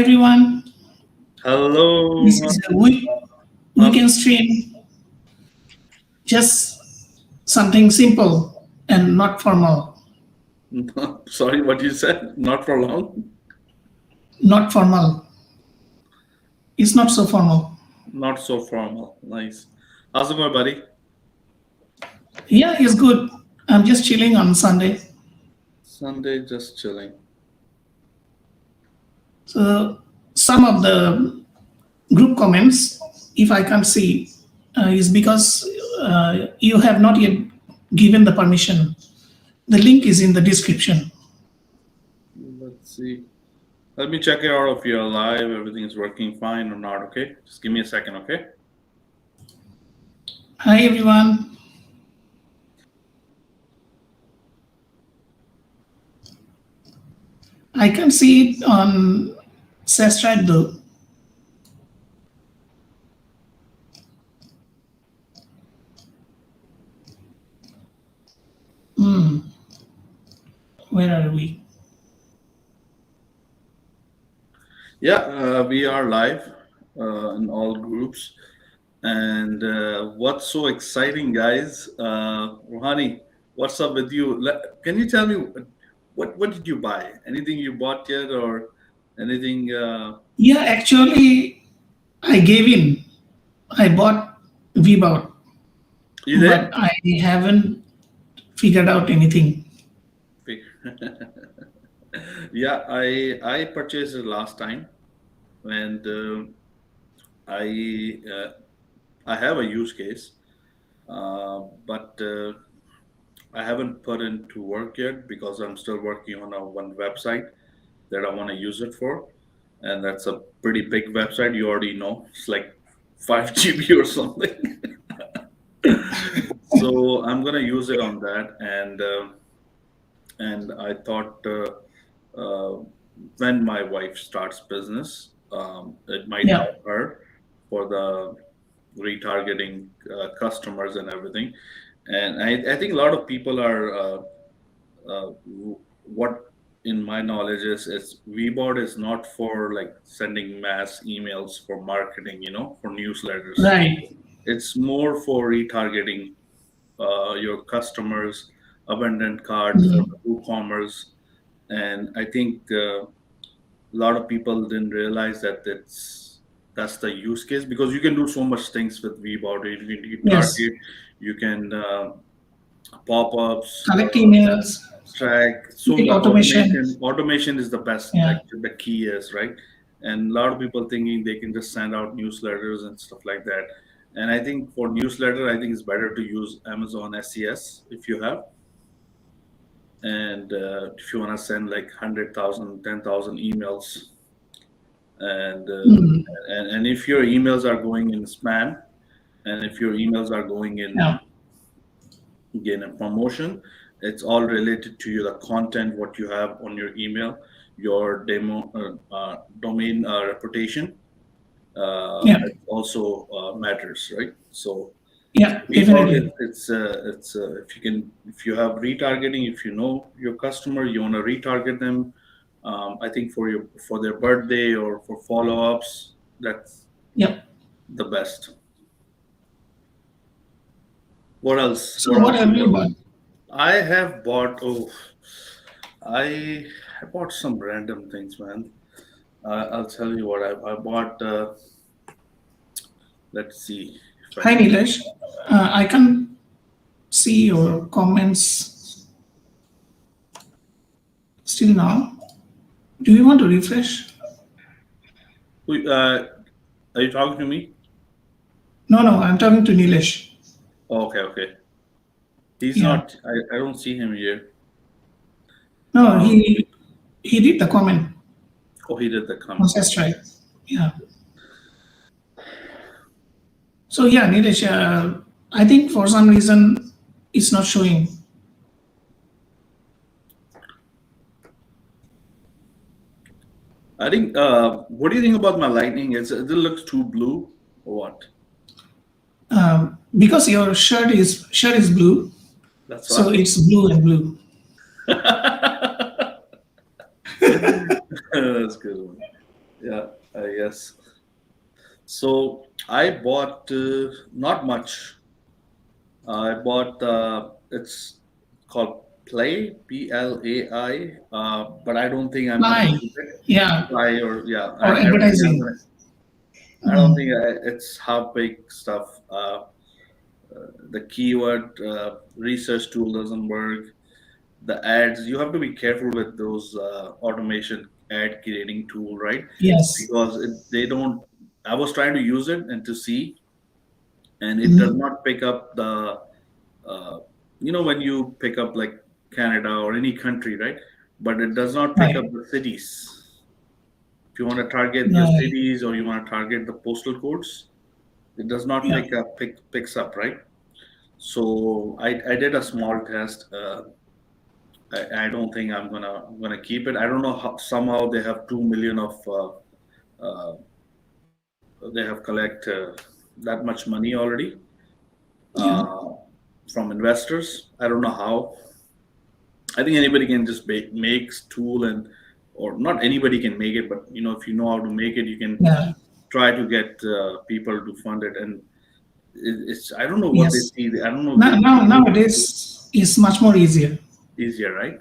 everyone. Hello. This is a weekend stream. Just something simple and not formal. Sorry, what you said? Not for long? Not formal. It's not so formal. Not so formal. Nice. How's it going, buddy? Yeah, it's good. I'm just chilling on Sunday. Sunday, just chilling. So some of the group comments, if I can't see, is because you have not yet given the permission. The link is in the description. Let's see. Let me check it out if you're live, everything is working fine or not, okay? Just give me a second, okay? Hi, everyone. I can see it on SaaS Tribe though. Where are we? Yeah, we are live in all groups. And what's so exciting, guys? Rohani, what's up with you? Can you tell me what did you buy? Anything you bought yet or anything? Yeah, actually, I gave in. I bought Wave.video. You did? But I haven't figured out anything. Yeah, I purchased it last time, and I have a use case, but I haven't put into work yet because I'm still working on one website that I want to use it for, and that's a pretty big website. You already know it's like 5 GB or something. So I'm gonna use it on that, and I thought when my wife starts business, it might help her for the retargeting customers and everything. And I think a lot of people are what in my knowledge is Webboard is not for like sending mass emails for marketing, for newsletters. Right. It's more for retargeting your customers, abandoned cards, WooCommerce, and I think a lot of people didn't realize that that's the use case because you can do so much things with Webboard. You can target, you can pop-ups, collect emails, track. So automation is the best. Like the key is right, and a lot of people thinking they can just send out newsletters and stuff like that. And I think for newsletter, I think it's better to use Amazon SES if you have. And if you want to send like 100,000, 10,000 emails, and if your emails are going in spam, and if your emails are going in again a promotion, it's all related to the content what you have on your email, your domain reputation. Also matters, right? So definitely. It's if you have retargeting, if you know your customer, you want to retarget them. I think for their birthday or for follow-ups, that's the best. What else? So what have you bought? I have bought. I bought some random things, man. I'll tell you what I bought. Let's see. Hi, Nilesh. I can see your comments still now. Do you want to refresh? Are you talking to me? No, I'm talking to Nilesh. Okay. He's not. I don't see him here. No, he did the comment. Oh, he did the comment. That's right. Yeah. So yeah, Nilesh, I think for some reason it's not showing. I think. What do you think about my lightning? It looks too blue, or what? Because your shirt is blue, that's so it's blue and blue. That's a good one. Yeah. Yes. So I bought not much. I bought it's called Play, Plai, but I don't think I'm gonna Why? keep it. Yeah, Play or yeah, or I don't think I'm advertising. gonna. I don't Mm. think it's half baked stuff. The keyword research tool doesn't work. The ads, you have to be careful with those automation ad creating tool, right? Yes. Because they don't. I was trying to use it and to see, and it does Mm. not pick up the uh, when you pick up like Canada or any country, right? But it does not pick up Right. the cities. If you want to target the Right. cities or you want to target the postal codes, it does not Yeah. picks up, right? So I did a small test. I don't think I'm gonna keep it. I don't know how somehow they have 2 million of uh, they have collect that much money already Yeah. uh, from investors. I don't know how. I think anybody can just makes tool and or not anybody can make it, but if you know how to make it, you can Yeah. try to get people to fund it. And it's I don't know what they Yes. see. I don't know if Now, they now see it nowadays is much more easier. easier, right?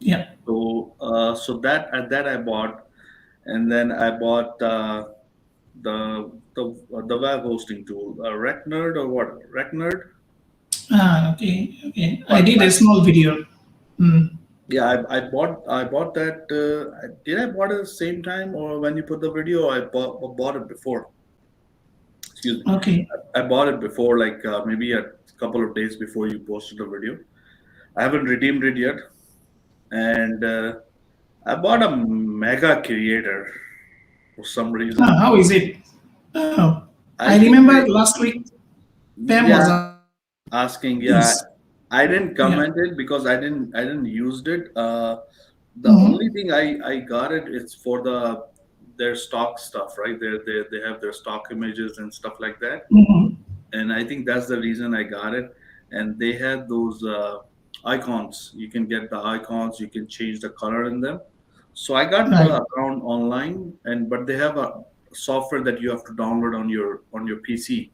Yeah. So that I bought, and then I bought the web hosting tool, RecNerd or what? RecNerd. Okay. Okay. I But did a small video. Mm. yeah, I bought that. Did I bought it at the same time or when you put the video? I bought it before. Excuse me. Okay. I bought it before, like maybe a couple of days before you posted the video. I haven't redeemed it yet, and I bought a mega creator for some reason. How is it? Oh, I I think remember last week Pam yeah, was asking. Yeah, is I didn't yeah. comment it because I didn't used it. The only Hmm. thing I got it is for their stock stuff, right? They have their stock images and stuff like that, Hmm. and I think that's the reason I got it. And they had those icons. You can get the icons. You can change the color in them. So I got the Right. account online, and but they have a software that you have to download on your PC,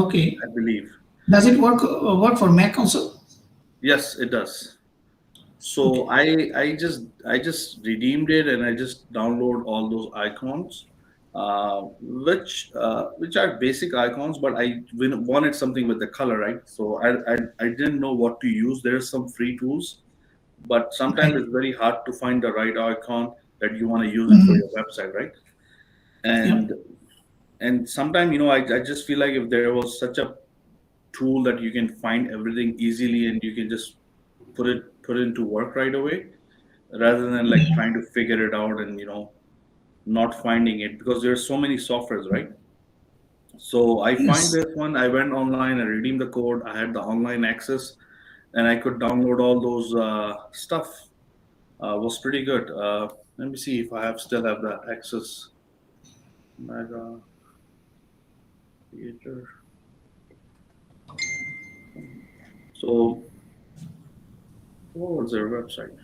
Okay. I believe. Does it work for Mac also? Yes, it does. So Okay. I just redeemed it and I just download all those icons, which are basic icons, but I wanted something with the color, right? So I didn't know what to use. There's some free tools, but sometimes Right. it's very hard to find the right icon that you want to use it for Hmm. your website, right? Yeah. And sometimes I just feel like if there was such a tool that you can find everything easily and you can just put it into work right away rather than like Yeah. trying to figure it out and not finding it because there's so many softwares, right? So I find Yes. this one. I went online, I redeemed the code, I had the online access, and I could download all those stuff. Was pretty good. Let me see if I still have the access. Mega Theater. So what was their website?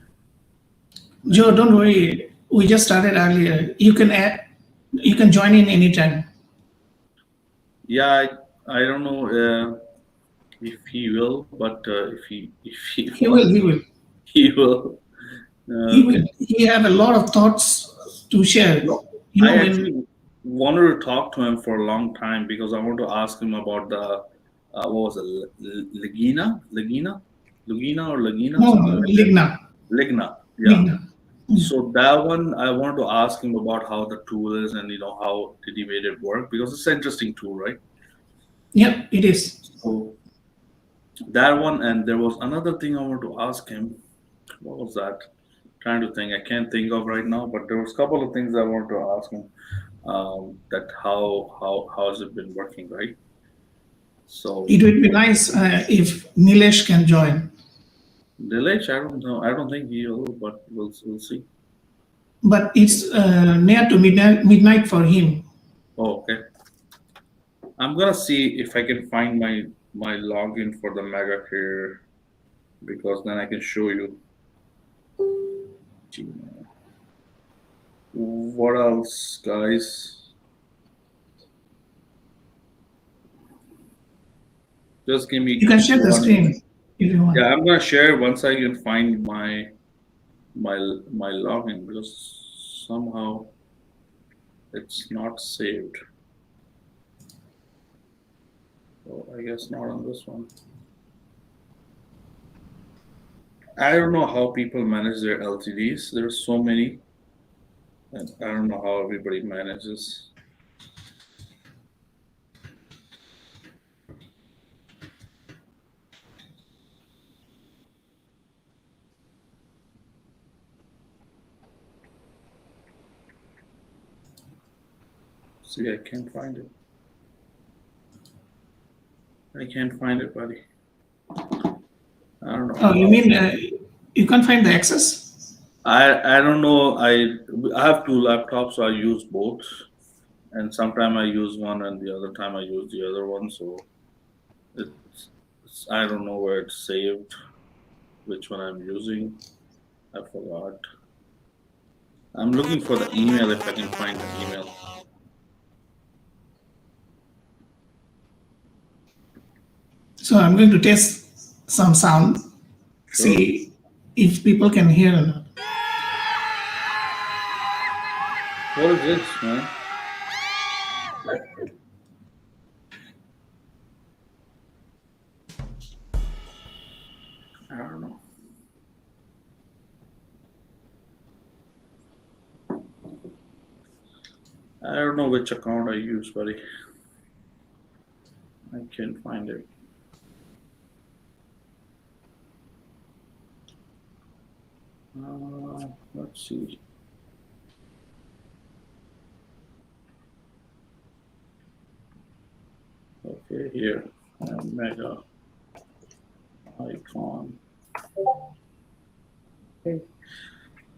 Joe, Mega. don't worry. We just started earlier. You can join in anytime. Yeah, I don't know if he will, but if he He will. wants, He will. he will. He Okay. will. He have a lot of thoughts to share. No, You know I when. actually wanted to talk to him for a long time because I want to ask him about the what was it, Lagina or Lagina, No, something like that. Ligna. Ligna, yeah. Ligna. So that one I wanted to ask him about how the tool is and how did he made it work because it's an interesting tool, right? Yep, it is. So that one and there was another thing I wanted to ask him. What was that? Trying to think. I can't think of right now, but there was a couple of things I wanted to ask him. That how has it been working, right? So It would be nice if Nilesh can join. Dilesh, I don't know. I don't think he will, but we'll see. But it's near to midnight for him. Oh, okay. I'm gonna see if I can find my login for the Mega here because then I can show you. Gmail. What else, guys? Just give me. You can share the 1 screen minute. if you want. Yeah, I'm gonna share once I can find my login, because somehow it's not saved. So I guess not on this one. I don't know how people manage their LTDs. There's so many, and I don't know how everybody manages. See, I can't find it. I can't find it, buddy. I don't know. Oh, you mean you can't find the access? I don't know. I have 2 laptops, so I use both, and sometimes I use one, and the other time I use the other one. So it's I don't know where it's saved, which one I'm using. I forgot. I'm looking for the email if I can find the email. So I'm going to test some sound, Sure. see if people can hear or not. What is this, man? I don't know. I don't know which account I use, buddy. I can't find it. Let's see. Okay, here. Mega icon.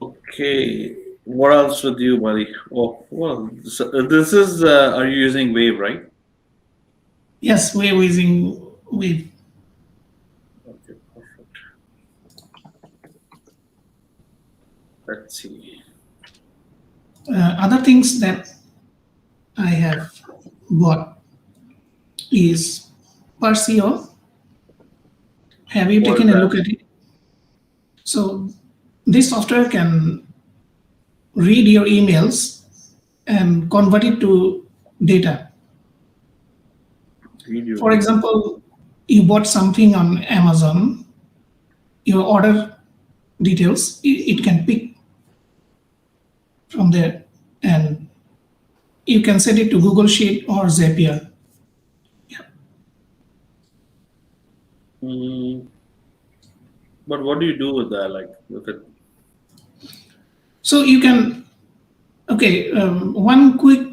Okay. What else with you, buddy? Oh, well, so this is, are you using Wave, right? Yes, we're using Wave. Okay, perfect. Let's see. Other things that I have bought is Perseo. Have you What taken is a that? look at it? So this software can read your emails and convert it to data. Video. For example, you bought something on Amazon, your order details, it can pick from there, and you can set it to Google Sheet or Zapier. But what do you do with that? Like, with it? So you can, okay, one quick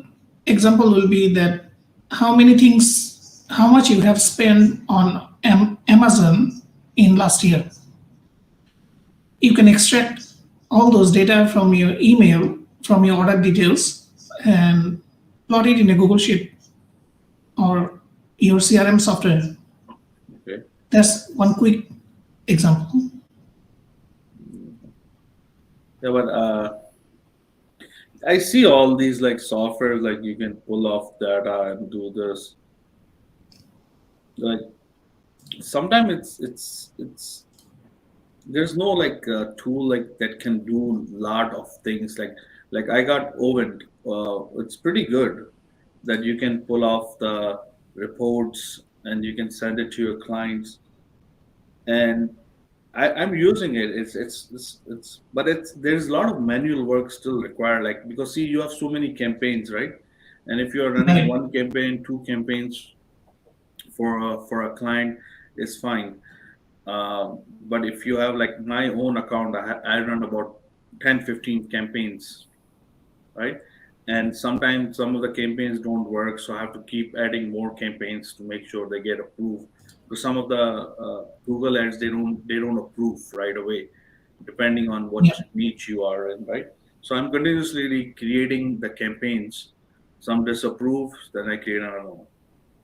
example will be that how much you have spent on Amazon in last year. You can extract all those data from your email, from your order details, and plot it in a Google Sheet or your CRM software. Okay. That's one quick example. Yeah, but I see all these like software, like you can pull off data and do this. Like sometimes it's there's no like tool like that can do lot of things. Like I got Oven. It's pretty good that you can pull off the reports and you can send it to your clients. And I'm using it. But there's a lot of manual work still required. Like, because see, you have so many campaigns, right? And if you're running Right. one campaign, 2 campaigns for a client, is fine. But if you have like my own account, I run about 10-15 campaigns, right? And sometimes some of the campaigns don't work, so I have to keep adding more campaigns to make sure they get approved. Because some of the Google ads, they don't approve right away, depending on what Yeah. niche you are in, right? So I'm continuously creating the campaigns. Some disapprove, then I create another one.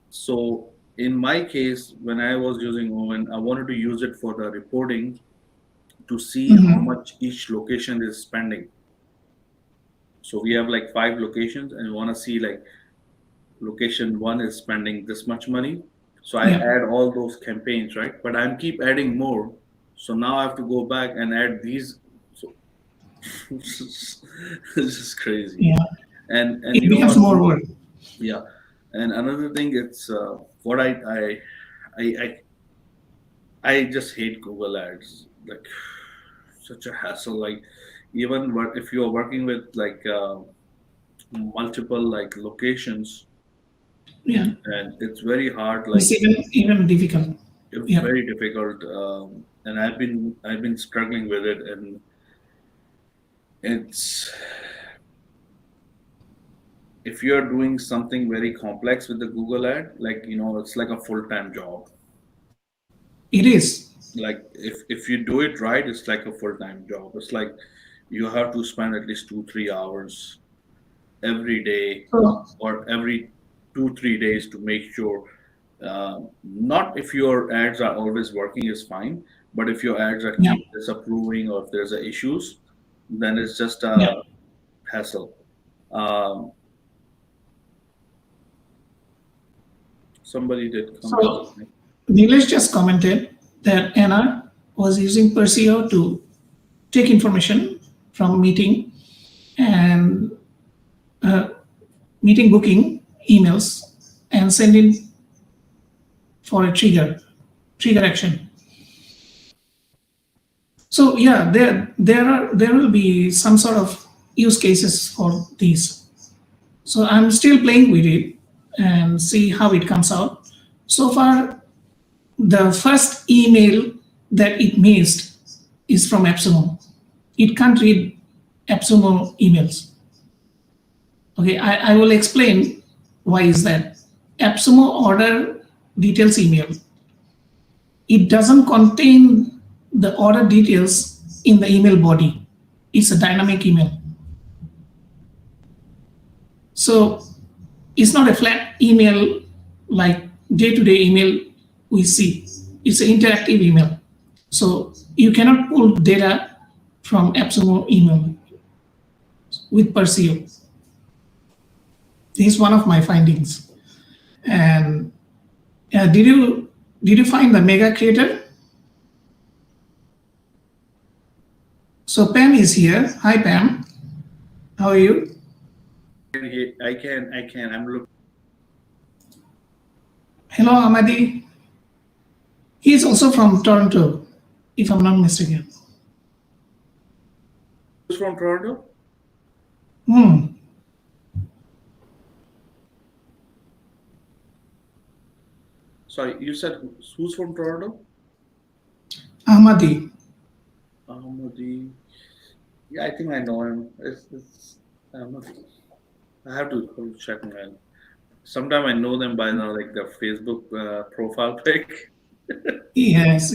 So in my case, when I was using Owen, I wanted to use it for the reporting to see how much each location is spending. So we have like 5 locations, and we want to see like location 1 is spending this much money. So I add all those campaigns, right? But I'm keep adding more. So now I have to go back and add these. So it's just crazy. Yeah. And it you know becomes what? more work. Yeah. And another thing, it's what I just hate Google Ads. Like such a hassle. Like even if you are working with like multiple like locations, Yeah. and it's very hard. It's Like even difficult. it's Yeah. very difficult, and I've been struggling with it, and it's if you're doing something very complex with the Google ad, like it's like a full-time job. It is. Like if you do it right, it's like a full-time job. It's like you have to spend at least 2-3 hours every day So, or every 2-3 days to make sure. Not if your ads are always working is fine, but if your ads are yeah. keep disapproving or if there's a issues, then it's just Yeah. a hassle. Um, Somebody did comment. So Nilesh just commented that Anna was using Perseo to take information from meeting and meeting booking emails and send in for a trigger action. So yeah, there will be some sort of use cases for these. So I'm still playing with it and see how it comes out. So far, the first email that it missed is from AppSumo. It can't read AppSumo emails. Okay, I will explain why is that. AppSumo order details email. It doesn't contain the order details in the email body. It's a dynamic email. So it's not a flat email like day-to-day email we see. It's an interactive email. So you cannot pull data from AppSumo email with Perseo. This is one of my findings. And did you find the mega creator? So Pam is here. Hi Pam. How are you? I can. I'm looking. Hello Amadi. He is also from Toronto, if I'm not mistaken. Who's from Toronto? Sorry, you said who's from Toronto? Ahmadi. Ahmadi. Yeah, I think I know him. I have to check man. Sometimes I know them by now, like their Facebook profile pic. Yes,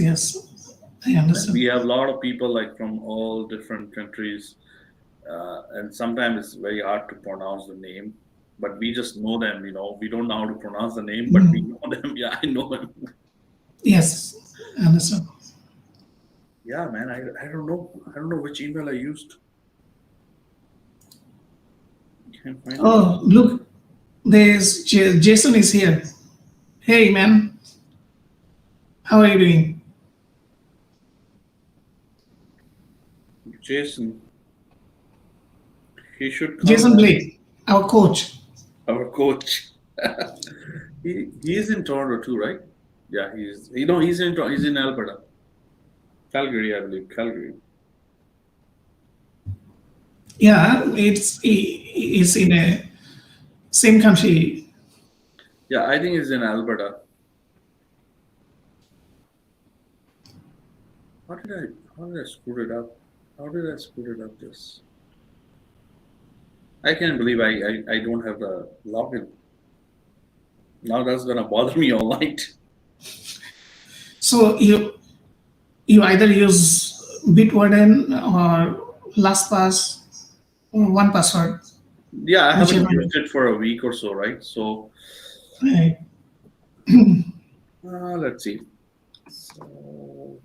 I understand. We have a lot of people like from all different countries, and sometimes it's very hard to pronounce the name. But we just know them, We don't know how to pronounce the name, but we know them. Yeah, I know them. Yes, I understand. Yeah, man. I don't know. I don't know which email I used. Can't find Oh, look, there's Jason is here. Hey, man. How are you doing? Jason. He should come. Jason Blake, our coach. Our coach. He's in Toronto too, right? Yeah, he's in Alberta. Calgary, I believe. Calgary. Yeah, it's in a same country. Yeah, I think it's in Alberta. How did I screw it up? How did I screw it up this? I can't believe I don't have the login. Now that's gonna bother me all night. So you either use Bitwarden or LastPass or 1Password. Yeah, I haven't used it for a week or so, right? So right. Let's see. So,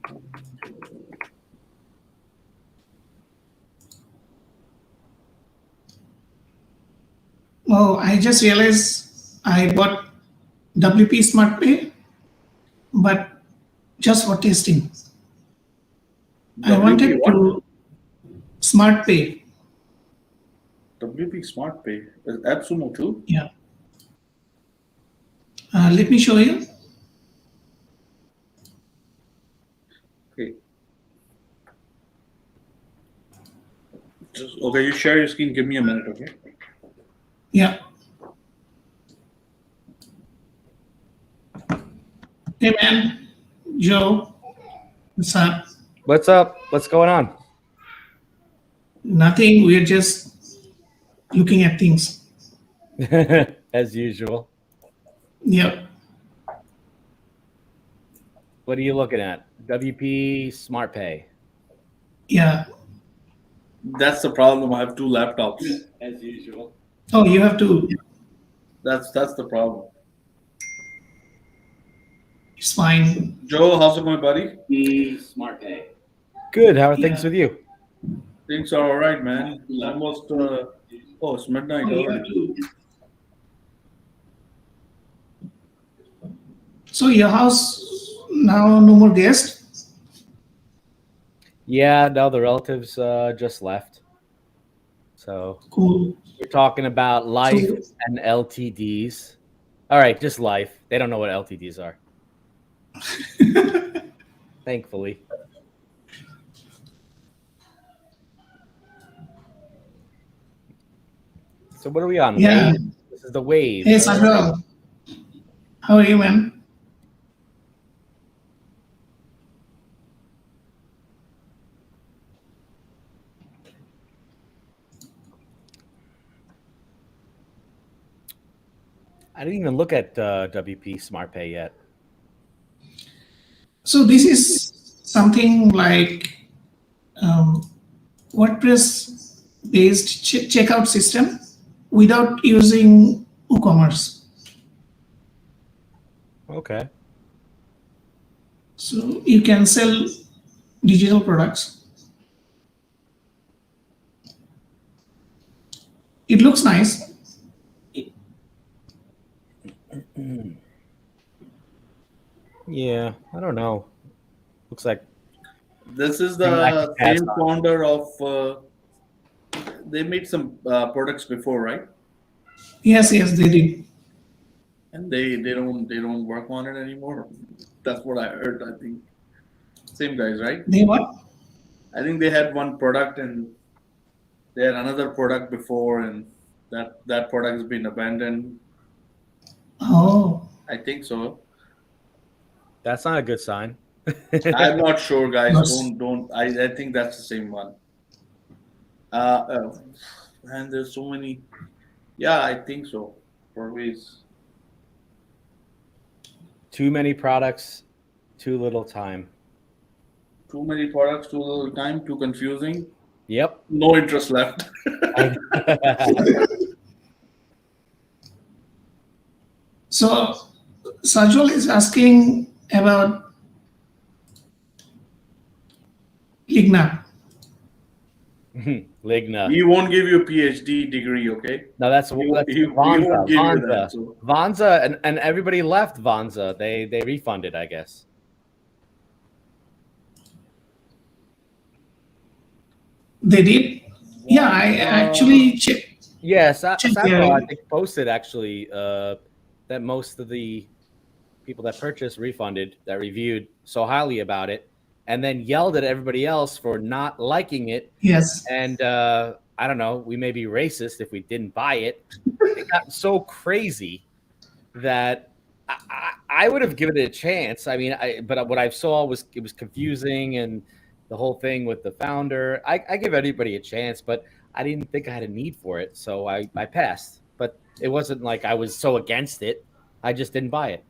Oh, I just realized I bought WP Smart Pay, but just for testing. I wanted what? to Smart Pay. WP Smart Pay. AppSumo too? Yeah. Let me show you. Okay. Okay, you share your screen. Give me a minute, okay? Yeah. Hey man, Joe, what's up? What's up? What's going on? Nothing. We're just looking at things. As usual. Yep. What are you looking at? WP Smart Pay. Yeah. That's the problem. I have two laptops. As usual. Oh, you have to. That's the problem. It's fine. Joe, how's it going, buddy? Smart Pay. Good. How are things with you? Things are all right, man. Almost. It's midnight already. So your house now no more guests? Yeah, no, the relatives just left. So Cool. we're talking about life and LTDs. All right, just life. They don't know what LTDs are. Thankfully. So what are we on? Yeah. Wave? This is the Wave. Hey, Sajal. How are you, man? I didn't even look at WP Smart Pay yet. So this is something like WordPress-based checkout system without using WooCommerce. Okay. So you can sell digital products. It looks nice. Yeah, I don't know. Looks like This is the same founder of. They made some products before, right? Yes, they did. And they don't work on it anymore. That's what I heard. I think same guys, right? They what? I think they had one product and they had another product before, and that product has been abandoned. Oh. I think so. that's not a good sign. I'm not sure, guys. Yes. Don't. I think that's the same one. Man, there's so many. Yeah, I think so. Always. Too many products, too little time. Too many products, too little time, too confusing. Yep. No interest left. So Sajal is asking about Ligna. Ligna. He won't give you a PhD degree, okay? No, that's he Vanza. won't give you that, so. Vanza and everybody left Vanza. They refunded, I guess. They did? Yeah, I actually checked. Yes, Check Samuel, I their- think posted actually that most of the people that purchased refunded, that reviewed so highly about it, and then yelled at everybody else for not liking it. Yes. And I don't know, we may be racist if we didn't buy it. It got so crazy that I would have given it a chance. I mean, but what I saw was it was confusing, and the whole thing with the founder. I give anybody a chance, but I didn't think I had a need for it, so I passed. But it wasn't like I was so against it. I just didn't buy it.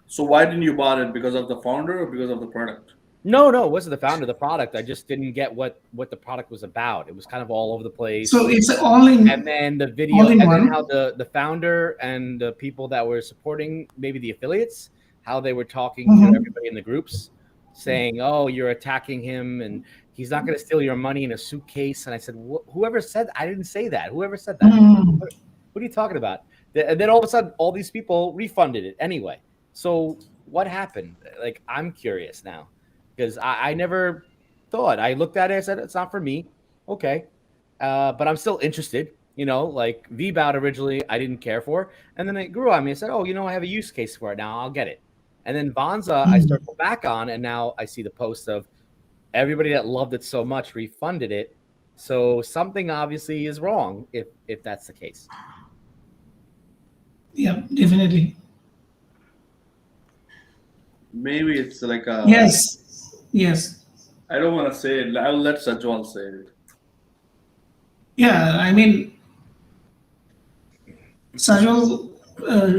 So why didn't you buy it? Because of the founder or because of the product? No, it wasn't the founder of the product. I just didn't get what the product was about. It was kind of all over the place. So it's all in. And then the video, all in and one. then how the founder and the people that were supporting, maybe the affiliates, how they were talking to everybody in the groups, saying, "Oh, you're attacking him, and he's not going to steal your money in a suitcase." And I said, "Whoever said that? I didn't say that. Whoever said that?" What are you talking about? And then all of a sudden, all these people refunded it anyway. So what happened? Like, I'm curious now, because I never thought. I looked at it and said, it's not for me. Okay. But I'm still interested. Like VBout originally, I didn't care for. And then it grew on me. I said, oh, I have a use case for it now. I'll get it. And then Vonza, I circled back on, and now I see the post of everybody that loved it so much refunded it. So something obviously is wrong if that's the case. Yeah, definitely. Maybe it's like a... Yes. I don't want to say it. I'll let Sajwal say it. Yeah, I mean, Sajwal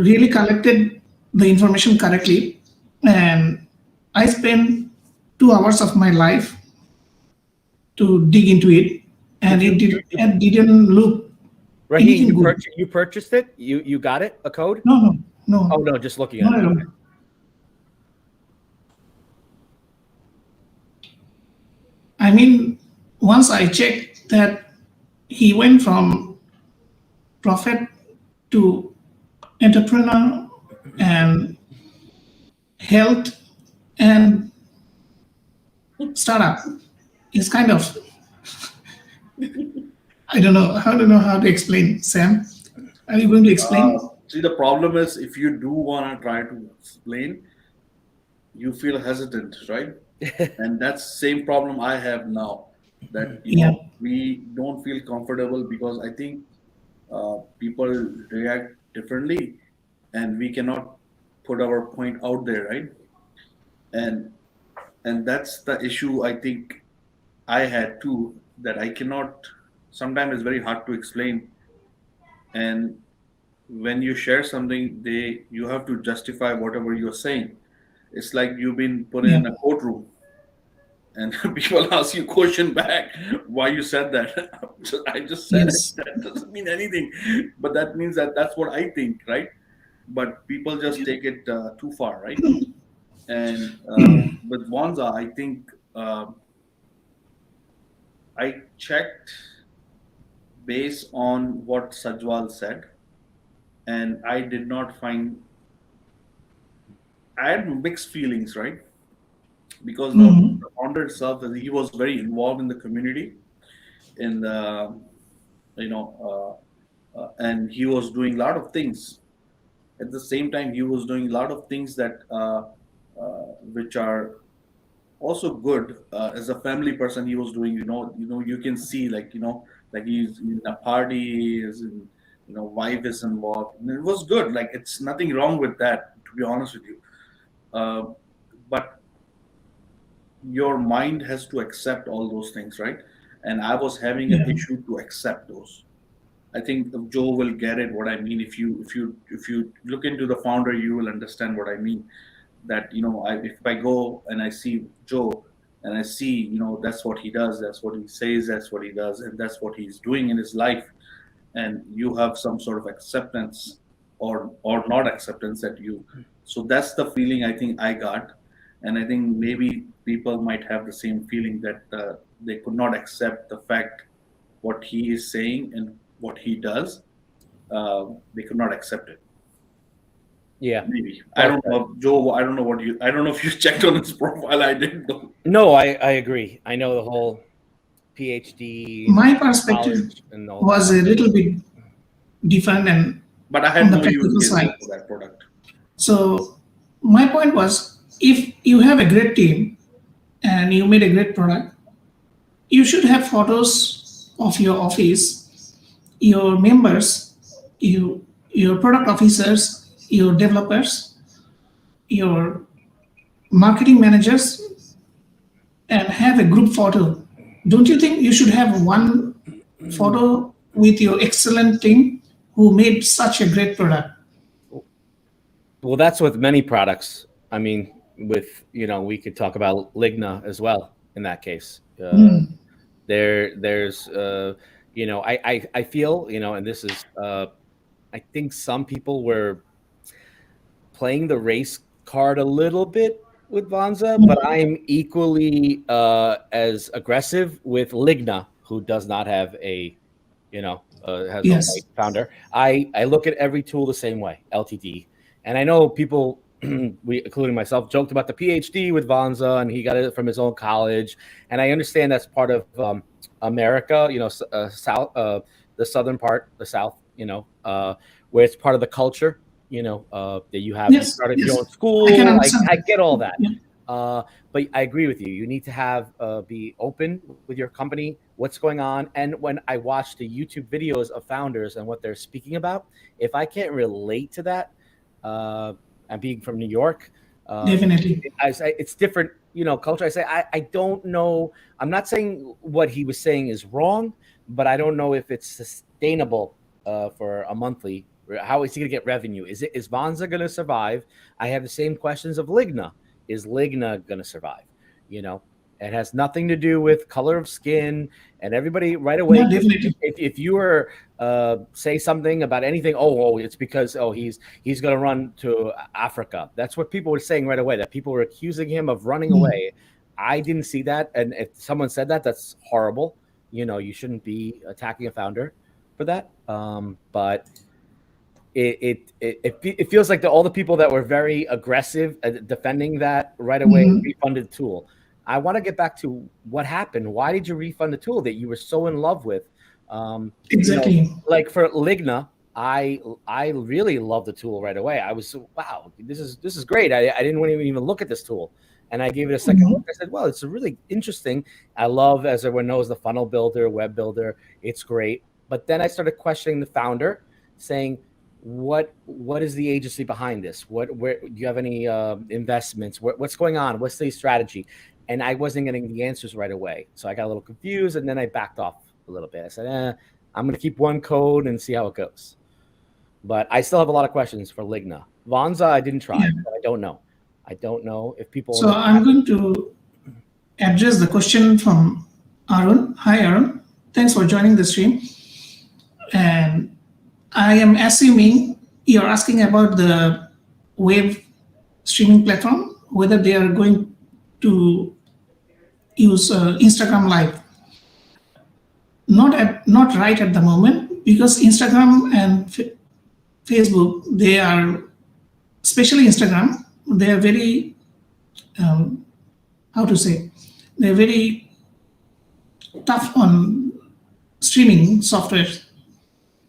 really collected the information correctly, and I spent 2 hours of my life to dig into it, and it didn't look Rahim, you purchased it? You got it? A code? No. Oh no, just looking at it. No. I mean, once I checked that he went from prophet to entrepreneur and health and startup, is kind of I don't know how to explain. Sam, are you going to explain? See, the problem is if you do want to try to explain, you feel hesitant, right? And that's the same problem I have now, that we don't feel comfortable, because I think people react differently, and we cannot put our point out there, right? And that's the issue I think I had too, that I cannot, sometimes it's very hard to explain. And when you share something, you have to justify whatever you're saying. It's like you've been put in a courtroom and people ask you question back why you said that. I just said it. That doesn't mean anything, but that means that's what I think, right? But people just take it too far, right? And with Vonza, I think I checked based on what Sajwal said, and I did not find. I had mixed feelings, right? Because the founder itself, he was very involved in the community, in the, and he was doing a lot of things. At the same time, he was doing a lot of things that, which are also good. As a family person, he was doing, you can see, like he's in a party, wife is involved. And it was good. Like, it's nothing wrong with that, to be honest with you. But your mind has to accept all those things, right? And I was having an issue to accept those. I think Joe will get it what I mean. If you look into the founder, you will understand what I mean. That if I go and I see Joe and I see that's what he does, that's what he says, that's what he does, and that's what he's doing in his life, and you have some sort of acceptance or not acceptance that you. So that's the feeling I think I got, and I think maybe people might have the same feeling that they could not accept the fact what he is saying and what he does. They could not accept it. Yeah, maybe. I don't know, Joe. I don't know if you checked on his profile. I didn't know. No, I agree. I know the whole PhD. My perspective was a little bit different, but I had no use case for that product. So my point was, if you have a great team and you made a great product, you should have photos of your office, your members, your product officers, your developers, your marketing managers, and have a group photo. Don't you think you should have one photo with your excellent team who made such a great product? Well, that's with many products. I mean, with, we could talk about Ligna as well in that case. There's, I feel, and this is, I think some people were playing the race card a little bit with Vonza, but I'm equally as aggressive with Ligna, who does not have a, has Yes. a founder. I look at every tool the same way, LTD. And I know people, we, including myself, joked about the PhD with Vonza, and he got it from his own college. And I understand that's part of America, South, the southern part, the South, where it's part of the culture, that you have started your own school. I get all that. Yeah. But I agree with you. You need to have be open with your company, what's going on. And when I watch the YouTube videos of founders and what they're speaking about, if I can't relate to that, and being from New York, Definitely, I say it's different, culture. I say I don't know. I'm not saying what he was saying is wrong, but I don't know if it's sustainable for a monthly. How is he going to get revenue? Is Vonza going to survive? I have the same questions of Ligna. Is Ligna going to survive? It has nothing to do with color of skin, and everybody right away. Yeah, definitely. If you were say something about anything, it's because he's going to run to Africa. That's what people were saying right away. That people were accusing him of running away. I didn't see that, and if someone said that, that's horrible. You shouldn't be attacking a founder for that. But it feels like all the people that were very aggressive at defending that right away refunded tool. I want to get back to what happened. Why did you refund the tool that you were so in love with? Exactly. Like for Ligna, I really loved the tool right away. I was wow, this is great. I didn't want to even look at this tool, and I gave it a second look. I said, well, it's really interesting. I love, as everyone knows, the funnel builder, web builder. It's great. But then I started questioning the founder, saying, what is the agency behind this? Where do you have any investments? What's going on? What's the strategy? And I wasn't getting the answers right away. So I got a little confused, and then I backed off a little bit. I said, I'm going to keep one code and see how it goes. But I still have a lot of questions for Ligna. Vonza, I didn't try, but I don't know. I don't know if people... So I'm going to address the question from Arun. Hi, Arun. Thanks for joining the stream. And I am assuming you're asking about the Wave streaming platform, whether they are going to use Instagram Live. Not right at the moment, because Instagram and Facebook, they are, especially Instagram, they are very, they're very tough on streaming software.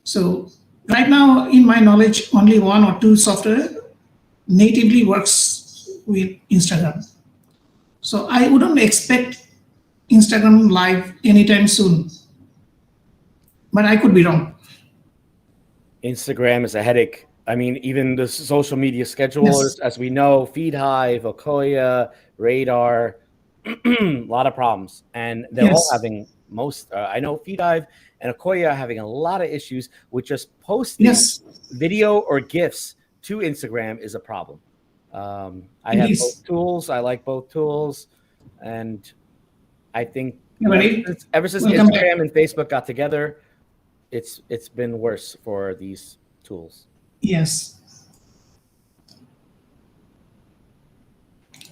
So right now, in my knowledge, only one or two software natively works with Instagram. So I wouldn't expect Instagram Live anytime soon, but I could be wrong. Instagram is a headache. I mean, even the social media schedulers, as we know, FeedHive, Ocoya, Radar, a lot of problems. And they're all having I know FeedHive and Ocoya are having a lot of issues with just posting video or GIFs to Instagram is a problem. I have both tools. I like both tools. And I think ever since Instagram and Facebook got together, it's been worse for these tools. Yes.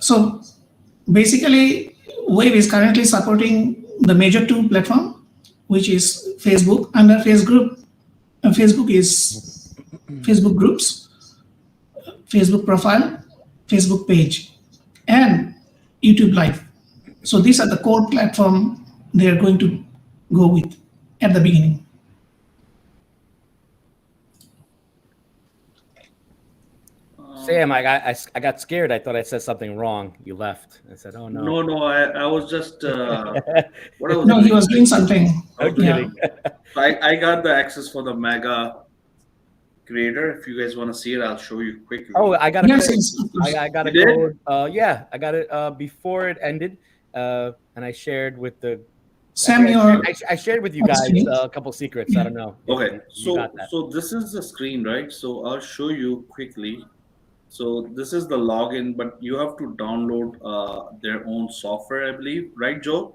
So basically, Wave is currently supporting the major two platform, which is Facebook under Facebook. Facebook is Facebook groups, Facebook profile, Facebook page, and YouTube Live. So these are the core platform they are going to go with at the beginning. Sam, I got scared. I thought I said something wrong. You left. I said, "Oh no." No, I was just. He was doing something. Yeah. I got the access for the Mega Creator. If you guys want to see it, I'll show you quickly. Oh, I got a code. I got a code. I got it before it ended, and I shared with the. Sam, I shared with you guys a couple secrets. I don't know. Okay, so this is the screen, right? So I'll show you quickly. So this is the login, but you have to download their own software, I believe, right, Joe?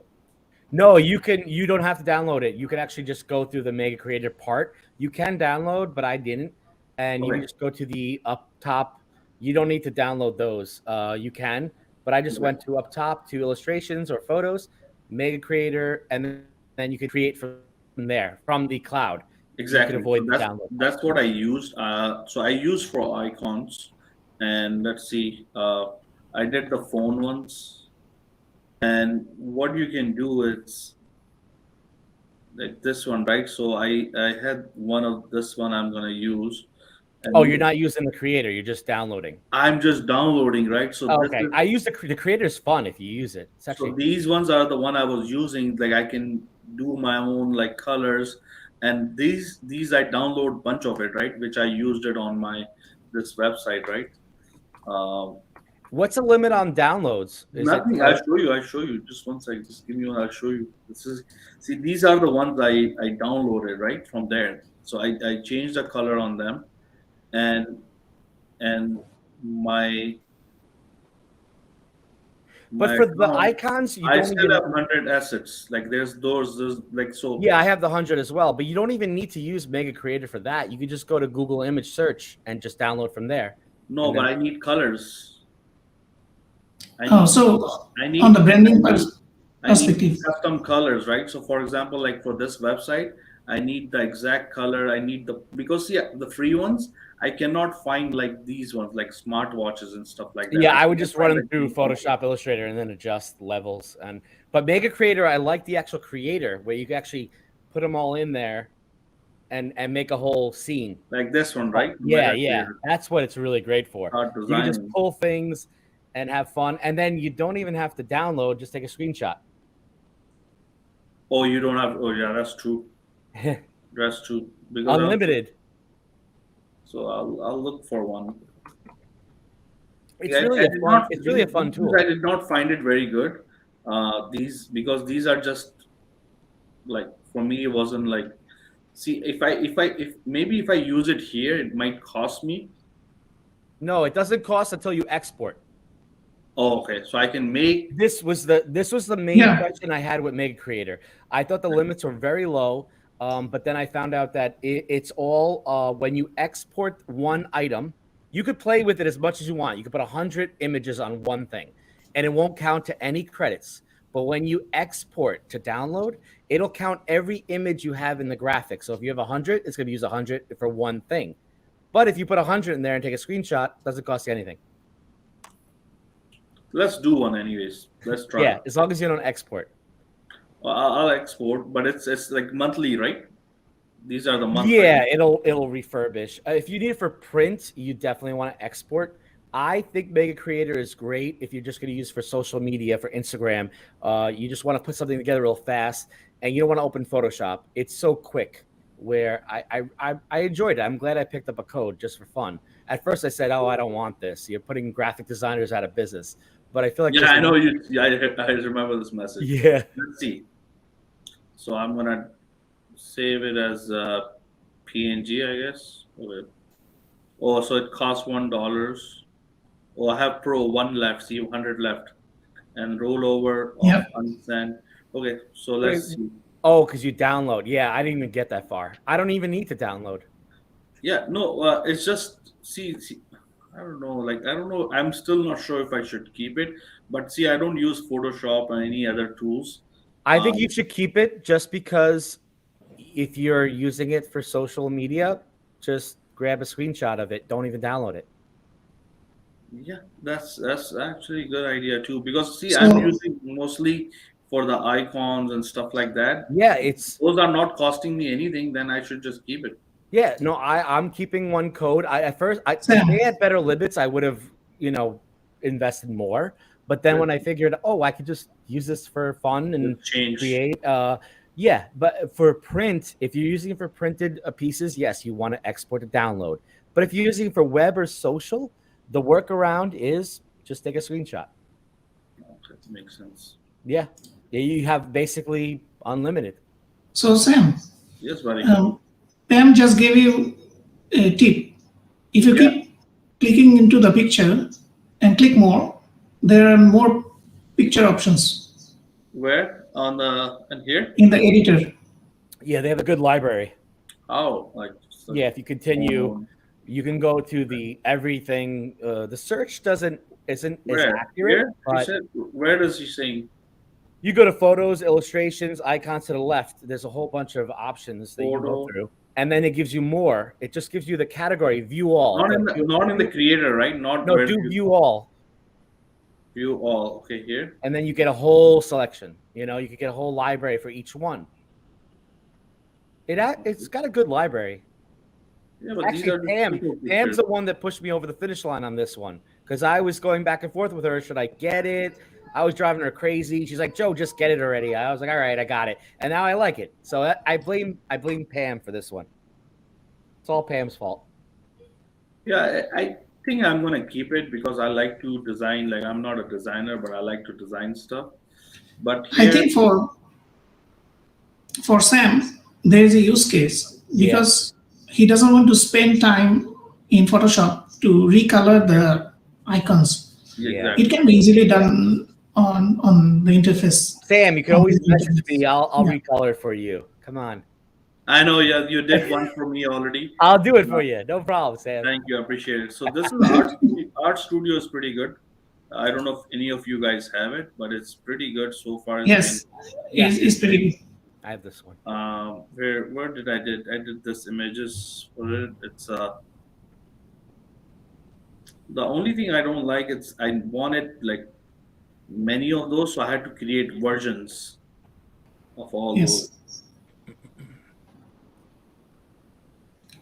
No, you don't have to download it. You can actually just go through the Mega Creator part. You can download, but I didn't. And you can just go to the up top. You don't need to download those. You can, but I just went to up top to illustrations or photos, Mega Creator, and then you can create from there, from the cloud. Exactly. avoid the So download. that's what I used. So I used for icons, and let's see. I did the phone ones, and what you can do is like this one, right? So I had one of this one I'm gonna use. And Oh, you're not using the creator. You're just downloading. I'm just downloading, right? So Oh, this okay. is, I use the creator is fun if you use it. It's so actually these ones are the one I was using. Like I can do my own like colors, and these I download bunch of it, right? Which I used it on my this website, right? what's the limit on downloads? Is Nothing. it? I'll show you. Just one second. Just give me one. I'll show you. This is see. These are the ones I downloaded right from there. So I changed the color on them, and my. But My for the account, icons, you I don't still even. have 100 assets. Like there's like so. Yeah, I have the 100 as well, but you don't even need to use Mega Creator for that. You can just go to Google Image Search and just download from there. No, but I need colors. So I need on the branding I perspective, need custom colors, right? So for example, like for this website, I need the exact color. I need because the free ones I cannot find like these ones, like smartwatches and stuff like that. Yeah, I would just run them like through Photoshop Illustrator and then adjust levels. But Mega Creator, I like the actual creator where you can actually put them all in there and make a whole scene. Like this one, right? Yeah, yeah. That's what it's really great for. You can just pull things and have fun. And then you don't even have to download, just take a screenshot. Oh, you don't have, oh yeah, that's true. That's true. Because unlimited. So I'll look for one. It's really a fun tool. I did not find it very good. Because these are just like, for me, it wasn't like, see, if I use it here, it might cost me. No, it doesn't cost until you export. Oh, okay. So I can make. This was the main question I had with Mega Creator. I thought the limits were very low, but then I found out that it's all when you export one item, you could play with it as much as you want. You could put 100 images on one thing, and it won't count to any credits. But when you export to download, it'll count every image you have in the graphic. So if you have 100, it's going to use 100 for one thing. But if you put 100 in there and take a screenshot, it doesn't cost you anything. Let's do one anyways. Let's try. Yeah, as long as you don't export. I'll export, but it's like monthly, right? These are the monthly. Yeah, it'll refurbish. If you need it for print, you definitely want to export. I think Mega Creator is great if you're just going to use for social media, for Instagram. You just want to put something together real fast, and you don't want to open Photoshop. It's so quick. Where I enjoyed it. I'm glad I picked up a code just for fun. At first, I said, "Oh, I don't want this. You're putting graphic designers out of business." But I feel like I know you. Yeah, I remember this message. Yeah. Let's see. So I'm gonna save it as PNG, I guess. Okay. Oh, so it costs $1. Oh, I have Pro 1 left. See, 100 left, and rollover of unsent. Okay, so let's see. Oh, because you download. Yeah, I didn't even get that far. I don't even need to download. Yeah, no, it's just see. I don't know. Like I don't know. I'm still not sure if I should keep it. But see, I don't use Photoshop or any other tools. I think you should keep it just because if you're using it for social media, just grab a screenshot of it. Don't even download it. Yeah, that's actually a good idea too. Because see, I'm using mostly for the icons and stuff like that. Yeah, those are not costing me anything. Then I should just keep it. Yeah, no, I'm keeping one code. If they had better limits, I would have, invested more. But then when I figured, I could just use this for fun and create. Yeah, but for print, if you're using it for printed pieces, yes, you want to export to download. But if you're using it for web or social, the workaround is just take a screenshot. Okay, that makes sense. Yeah, you have basically unlimited. So Sam. Yes, buddy. Pam just gave you a tip. If you keep clicking into the picture and click more, there are more picture options. Where? And here? In the editor. Yeah, they have a good library. Oh, yeah, if you continue, you can go to the everything. The search isn't as accurate. Where does he say? You go to photos, illustrations, icons to the left. There's a whole bunch of options that you go through. and then it gives you more. It just gives you the category view all. Not in the creator, right? Not no, do view all. View all. Okay, here. And then you get a whole selection. You know, you could get a whole library for each one. It's got a good library. Yeah, but actually, Pam's the one that pushed me over the finish line on this one, because I was going back and forth with her. Should I get it? I was driving her crazy. She's like, Joe, just get it already. I was like, all right, I got it. And now I like it. So I blame Pam for this one. It's all Pam's fault. Yeah, I think I'm going to keep it because I like to design. Like, I'm not a designer, but I like to design stuff. But here, I think for Sam, there is a use case because he doesn't want to spend time in Photoshop to recolor the icons. Yeah. It can be easily done on the interface. Sam, you can always message me. I'll recolor it for you. Come on. I know, yeah, you did one for me already. I'll do it for you. No problem, Sam. Thank you, I appreciate it. So this is Art Studio is pretty good. I don't know if any of you guys have it, but it's pretty good so far. Yes, it's pretty good. I have this one. Where did I did this images for it. It's the only thing I don't like is I wanted like many of those, so I had to create versions of all those.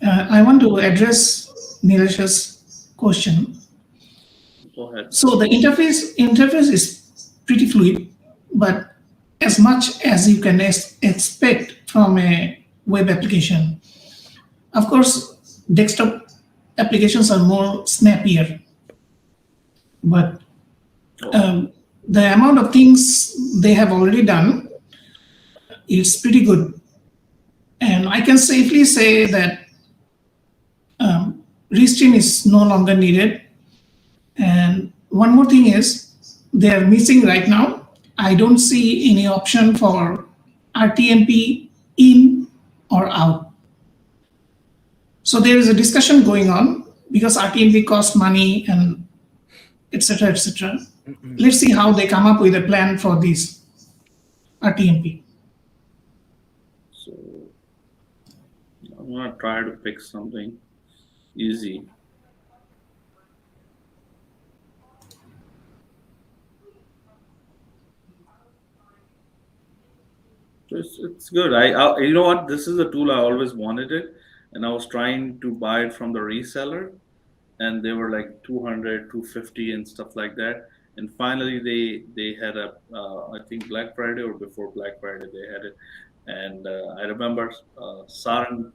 I want to address Nilesh's question. Go ahead. So the interface is pretty fluid, but as much as you can expect from a web application. Of course, desktop applications are more snappier, but the amount of things they have already done is pretty good. And I can safely say that Restream is no longer needed. And one more thing is they are missing right now. I don't see any option for RTMP in or out. So there is a discussion going on because RTMP costs money and etc. etc. Let's see how they come up with a plan for this RTMP. So I'm gonna try to pick something easy. It's good. I you know what? This is a tool I always wanted it, and I was trying to buy it from the reseller, and they were like 200, 250 and stuff like that. And finally, they had a I think Black Friday or before Black Friday they had it, and I remember Saran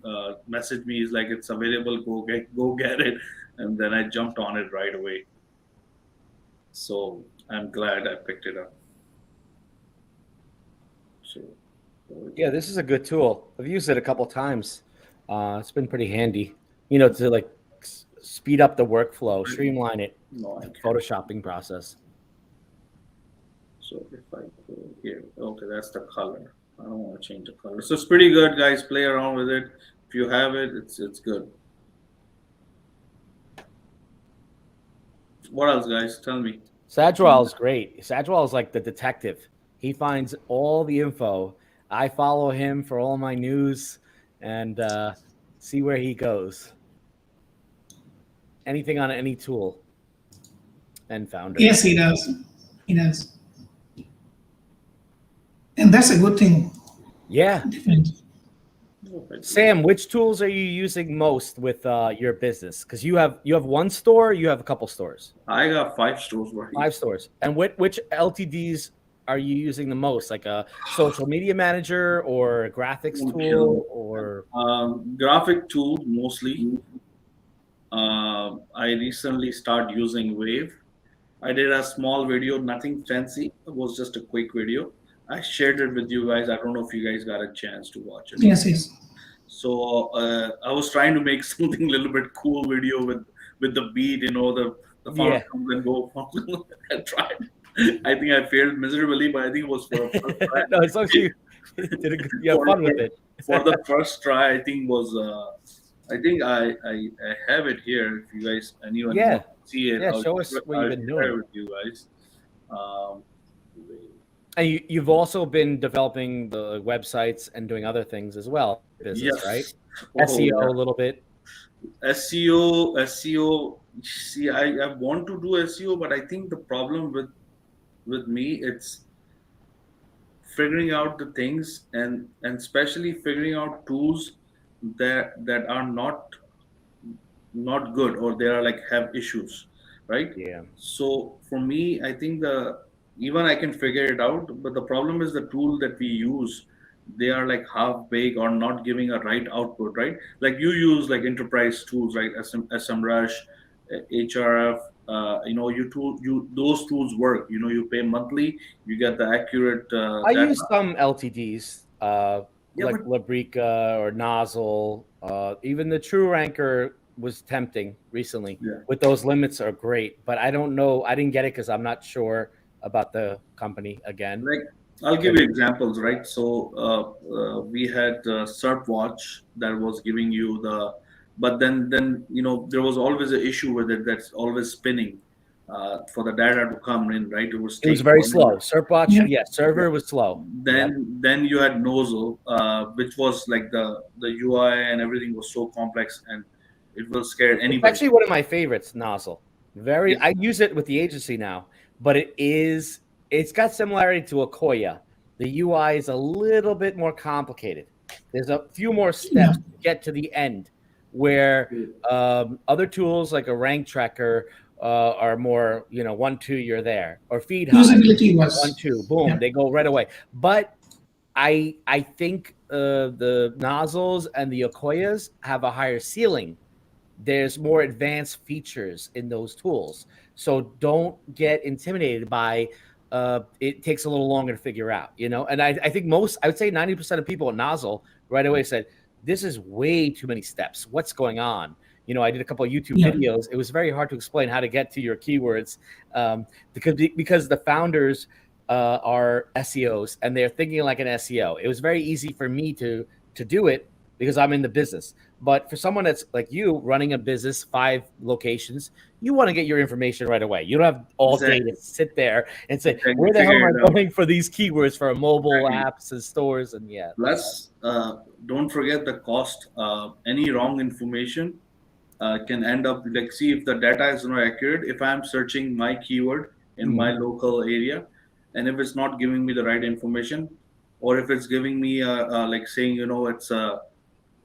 messaged me. He's like, "It's available. Go get it," and then I jumped on it right away. So I'm glad I picked it up. So. Yeah, this is a good tool. I've used it a couple times. It's been pretty handy, you know, to like speed up the workflow, streamline it, photoshopping process. So if I go here, okay, that's the color. I don't want to change the color. So it's pretty good, guys. Play around with it. If you have it, it's good. What else, guys? Tell me. Sajwal is great. Sajwal is like the detective. He finds all the info. I follow him for all my news and see where he goes. Anything on any tool and founder. Yes, he does. He does. And that's a good thing. Yeah. Definitely. Sam, which tools are you using most with your business? Because you have one store, you have a couple stores. I got 5 stores. 5 stores. And which LTDs are you using the most, like a social media manager or a graphics tool or graphic tool mostly? I recently started using Wave. I did a small video, nothing fancy. It was just a quick video. I shared it with you guys. I don't know if you guys got a chance to watch it. Yes. So I was trying to make something a little bit cool video with the beat, you know, the font comes and go. I tried. I think I failed miserably, but I think it was for a first try. No, as long as you have fun with it. For the first try, I think was I think I have it here. If you guys anyone see it, show us what you've been doing with you guys. And you've also been developing the websites and doing other things as well, business, right? SEO a little bit. SEO. See, I want to do SEO, but I think the problem with me, it's figuring out the things and especially figuring out tools that are not good, or they are like have issues, right? Yeah. So for me, I think even I can figure it out, but the problem is the tool that we use, they are like half baked or not giving a right output, right? Like you use like enterprise tools, right? SMrush, HRF, you those tools work. You pay monthly, you get the accurate I data. use some LTDs, Yeah, like Labrica or Nozzle. Even the True Ranker was tempting recently. Yeah. With those limits are great, but I don't know. I didn't get it because I'm not sure about the company again. Like I'll give you examples, right? So we had SERPWatch that was giving you but then there was always an issue with it that's always spinning for the data to come in, right? It was very slow. SERPWatch, server was slow. Then you had Nozzle, which was like the UI and everything was so complex and it will scare anybody. It's actually one of my favorites, Nozzle. I use it with the agency now, but it's got similarity to Ocoya. The UI is a little bit more complicated. There's a few more steps to get to the end, where other tools like a rank tracker are more, 1-2, you're there, or feed high, usability was 1-2, boom, they go right away. But I think the Nozzles and the Ocoyas have a higher ceiling. There's more advanced features in those tools. So don't get intimidated by it takes a little longer to figure out, And I think I would say 90% of people at Nozzle right away said, this is way too many steps. What's going on? I did a couple of YouTube videos. It was very hard to explain how to get to your keywords because the founders are SEOs and they're thinking like an SEO. It was very easy for me to do it because I'm in the business. But for someone that's like you, running a business, 5 locations, you want to get your information right away. You don't have all day to sit there and say, where the hell am I going for these keywords for mobile apps and stores? And Plus, don't forget the cost. Any wrong information can end up, like, see if the data is not accurate. If I'm searching my keyword in my local area, and if it's not giving me the right information, or if it's giving me like saying,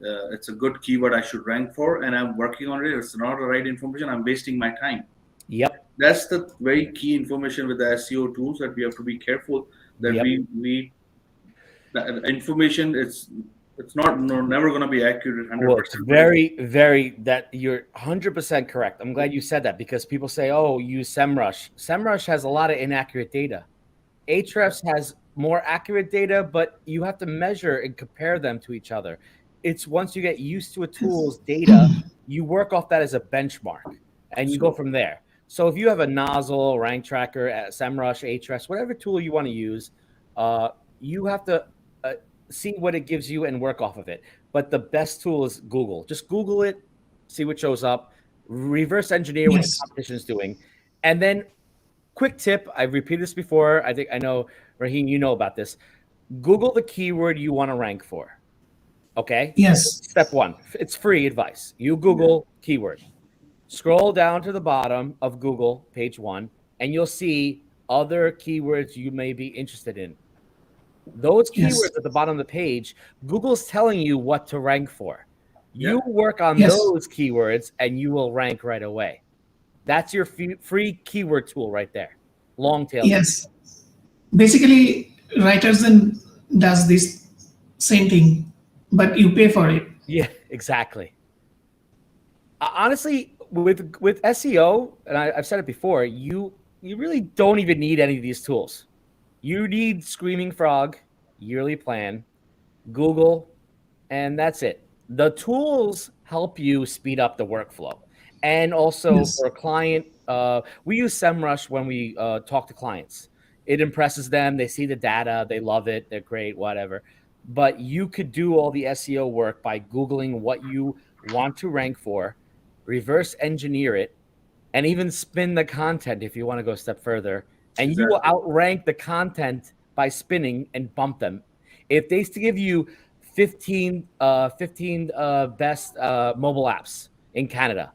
it's a good keyword I should rank for, and I'm working on it, it's not the right information, I'm wasting my time. Yep. That's the very key information with the SEO tools, that we have to be careful that the information it's never going to be accurate 100%. Well, it's very, very, that you're 100% correct. I'm glad you said that, because people say, oh, use SEMrush. SEMrush has a lot of inaccurate data. Ahrefs has more accurate data, but you have to measure and compare them to each other. It's once you get used to a tool's data, you work off that as a benchmark and you go from there. So if you have a Nozzle, rank tracker, SEMrush, Ahrefs, whatever tool you want to use, you have to see what it gives you and work off of it. But the best tool is Google. Just Google it, see what shows up, reverse engineer what the competition is doing. And then quick tip, I've repeated this before. I know, Rahim, you know about this. Google the keyword you want to rank for. Okay? Yes. Step 1. It's free advice. You Google keyword. Scroll down to the bottom of Google, page 1, and you'll see other keywords you may be interested in. Those keywords at the bottom of the page, Google's telling you what to rank for. You work on those keywords and you will rank right away. That's your free keyword tool right there. Long tail. Yes. Basically, Writerson does this same thing, but you pay for it. Yeah, exactly. Honestly, with SEO, and I've said it before, you really don't even need any of these tools. You need Screaming Frog, Yearly Plan, Google, and that's it. The tools help you speed up the workflow. And also for a client, we use SEMrush when we talk to clients. It impresses them. They see the data. They love it. They're great, whatever. But you could do all the SEO work by Googling what you want to rank for, reverse engineer it, and even spin the content if you want to go a step further. And you will outrank the content by spinning and bump them. If they give you 15 best mobile apps in Canada.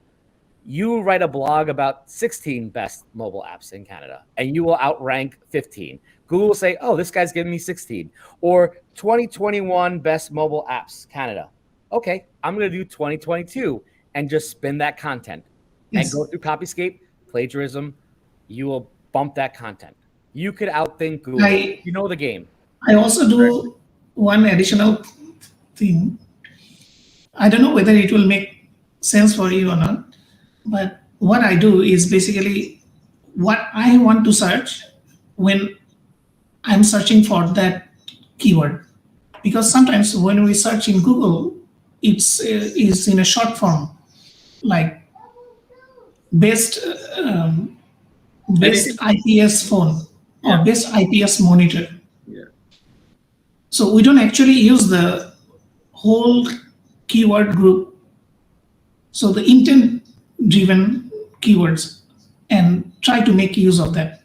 You write a blog about 16 best mobile apps in Canada, and you will outrank 15. Google will say, oh, this guy's giving me 16. Or 2021 best mobile apps, Canada. Okay, I'm going to do 2022 and just spin that content and go through Copyscape, plagiarism. You will bump that content. You could outthink Google. You know the game. I also do one additional thing. I don't know whether it will make sense for you or not, but what I do is basically what I want to search when I'm searching for that keyword. Because sometimes when we search in Google, it's is in a short form, like best IPS phone or best IPS monitor. Yeah. So we don't actually use the whole keyword group. So the intent-driven keywords, and try to make use of that.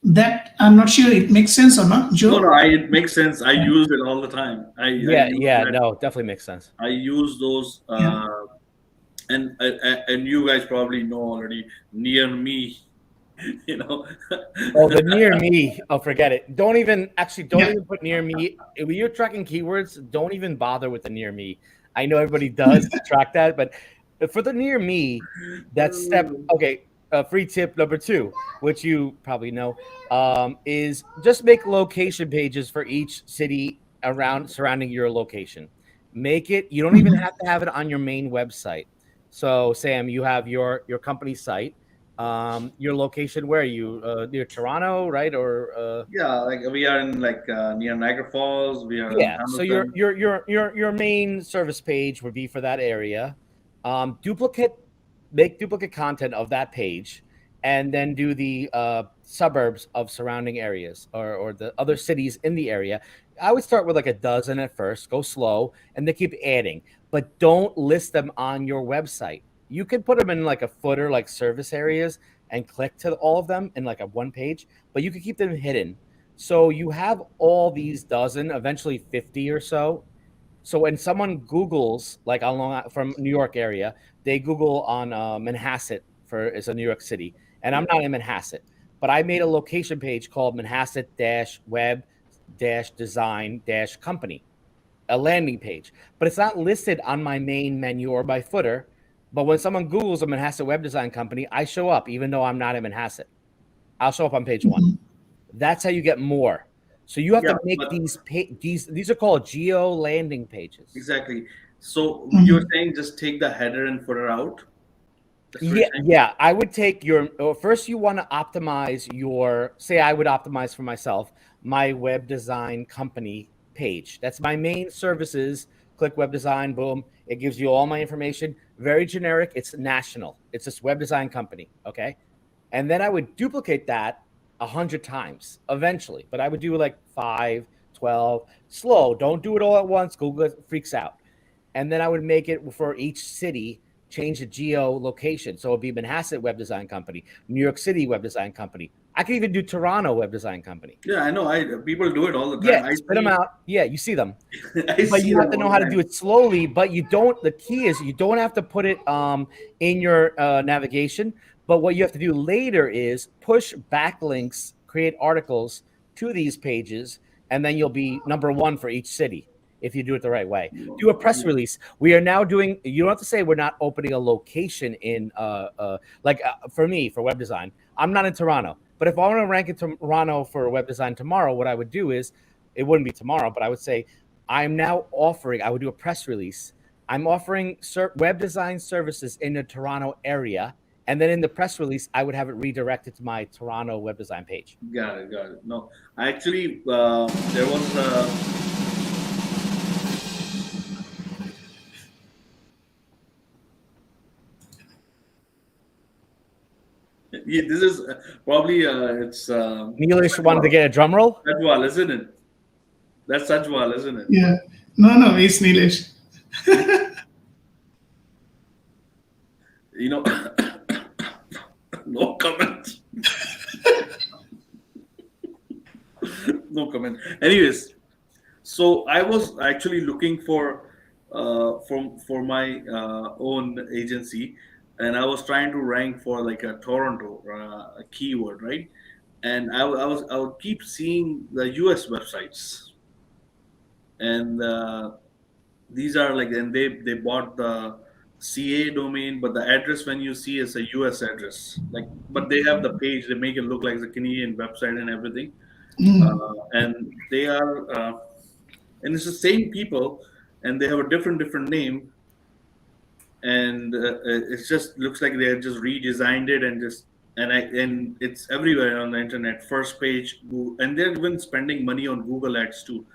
That I'm not sure it makes sense or not, Joe. No, it makes sense. I use it all the time. No, definitely makes sense. I use those, and you guys probably know already. Near me, you know. Oh, the near me. Oh, forget it. Don't even put near me. When you're tracking keywords, don't even bother with the near me. I know everybody does track that, but for the near me, that's step. Okay. Free tip number 2, which you probably know, is just make location pages for each city surrounding your location. Make it. You don't even have to have it on your main website. So, Sam, you have your company site, your location. Where are you? Near Toronto, right? Or like we are in near Niagara Falls. We are. Yeah. So your main service page would be for that area. Make duplicate content of that page, and then do the suburbs of surrounding areas or the other cities in the area. I would start with like a dozen at first, go slow, and then keep adding. But don't list them on your website. You can put them in like a footer, like service areas, and click to all of them in like a one page, but you can keep them hidden. So you have all these dozen, eventually 50 or so. So when someone Googles, like from New York area, they Google on Manhasset it's a New York City, and I'm not in Manhasset, but I made a location page called Manhasset-Web-Design-Company, a landing page, but it's not listed on my main menu or my footer. But when someone Googles a Manhasset Web Design Company, I show up, even though I'm not in Manhasset. I'll show up on page 1. That's how you get more. So you have to make these are called geo landing pages. Exactly. So you're saying just take the header and footer out? Yeah. I would take first you want to optimize I would optimize for myself, my web design company page. That's my main services. Click web design, boom. It gives you all my information. Very generic. It's national. It's this web design company. Okay. And then I would duplicate that 100 times eventually, but I would do like 5, 12, slow. Don't do it all at once. Google freaks out. And then I would make it for each city, change the geo location. So it'd be Manhasset Web Design Company, New York City Web Design Company. I could even do Toronto Web Design Company. Yeah, I know. People do it all the time. Yeah, spit them out. Yeah, you see them. But you have to know how to do it slowly. But the key is you don't have to put it in your navigation. But what you have to do later is push backlinks, create articles to these pages, and then you'll be number 1 for each city if you do it the right way. Do a press release. We are now doing, you don't have to say we're not opening a location in, for me, for web design, I'm not in Toronto. But if I want to rank in Toronto for web design tomorrow, what I would do is, it wouldn't be tomorrow, but I would say, I would do a press release. I'm offering web design services in the Toronto area. And then in the press release, I would have it redirected to my Toronto web design page. Got it. No, actually, there was this is probably it's Neelish wanted to get a drum roll. Sajwal, isn't it? That's Sajwal, isn't it? Yeah. No, it's Neelish. No comment. No comment. Anyways, So I was actually looking for my own agency, and I was trying to rank for like a Toronto a keyword, right? And I would keep seeing the US websites, and these are like, and they bought the CA domain, but the address when you see is a US address. Like, but they have the page, they make it look like the Canadian website and everything, and they are, and it's the same people, and they have a different name, and it just looks like they have just redesigned it and just. And it's everywhere on the internet. First page, and they're even spending money on Google Ads too.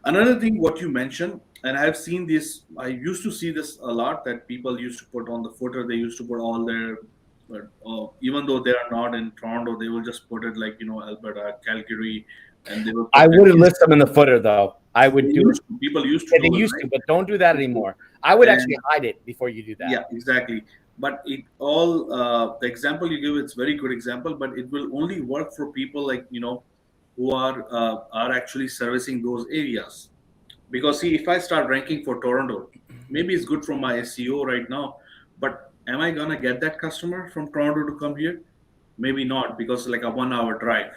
Another thing, what you mentioned, and I've seen this, I used to see this a lot, that people used to put on the footer, they used to put all their, even though they are not in Toronto, they will just put it like, Alberta, Calgary, and they will. I wouldn't list them in the footer though. I would do it. People used to. Yeah, they used to, but don't do that anymore. I would actually hide it before you do that. Yeah, exactly. But it all, the example you give, it's very good example, but it will only work for people like, who are actually servicing those areas. Because see, if I start ranking for Toronto, maybe it's good for my SEO right now, but am I gonna get that customer from Toronto to come here? Maybe not, because it's like a 1 hour drive.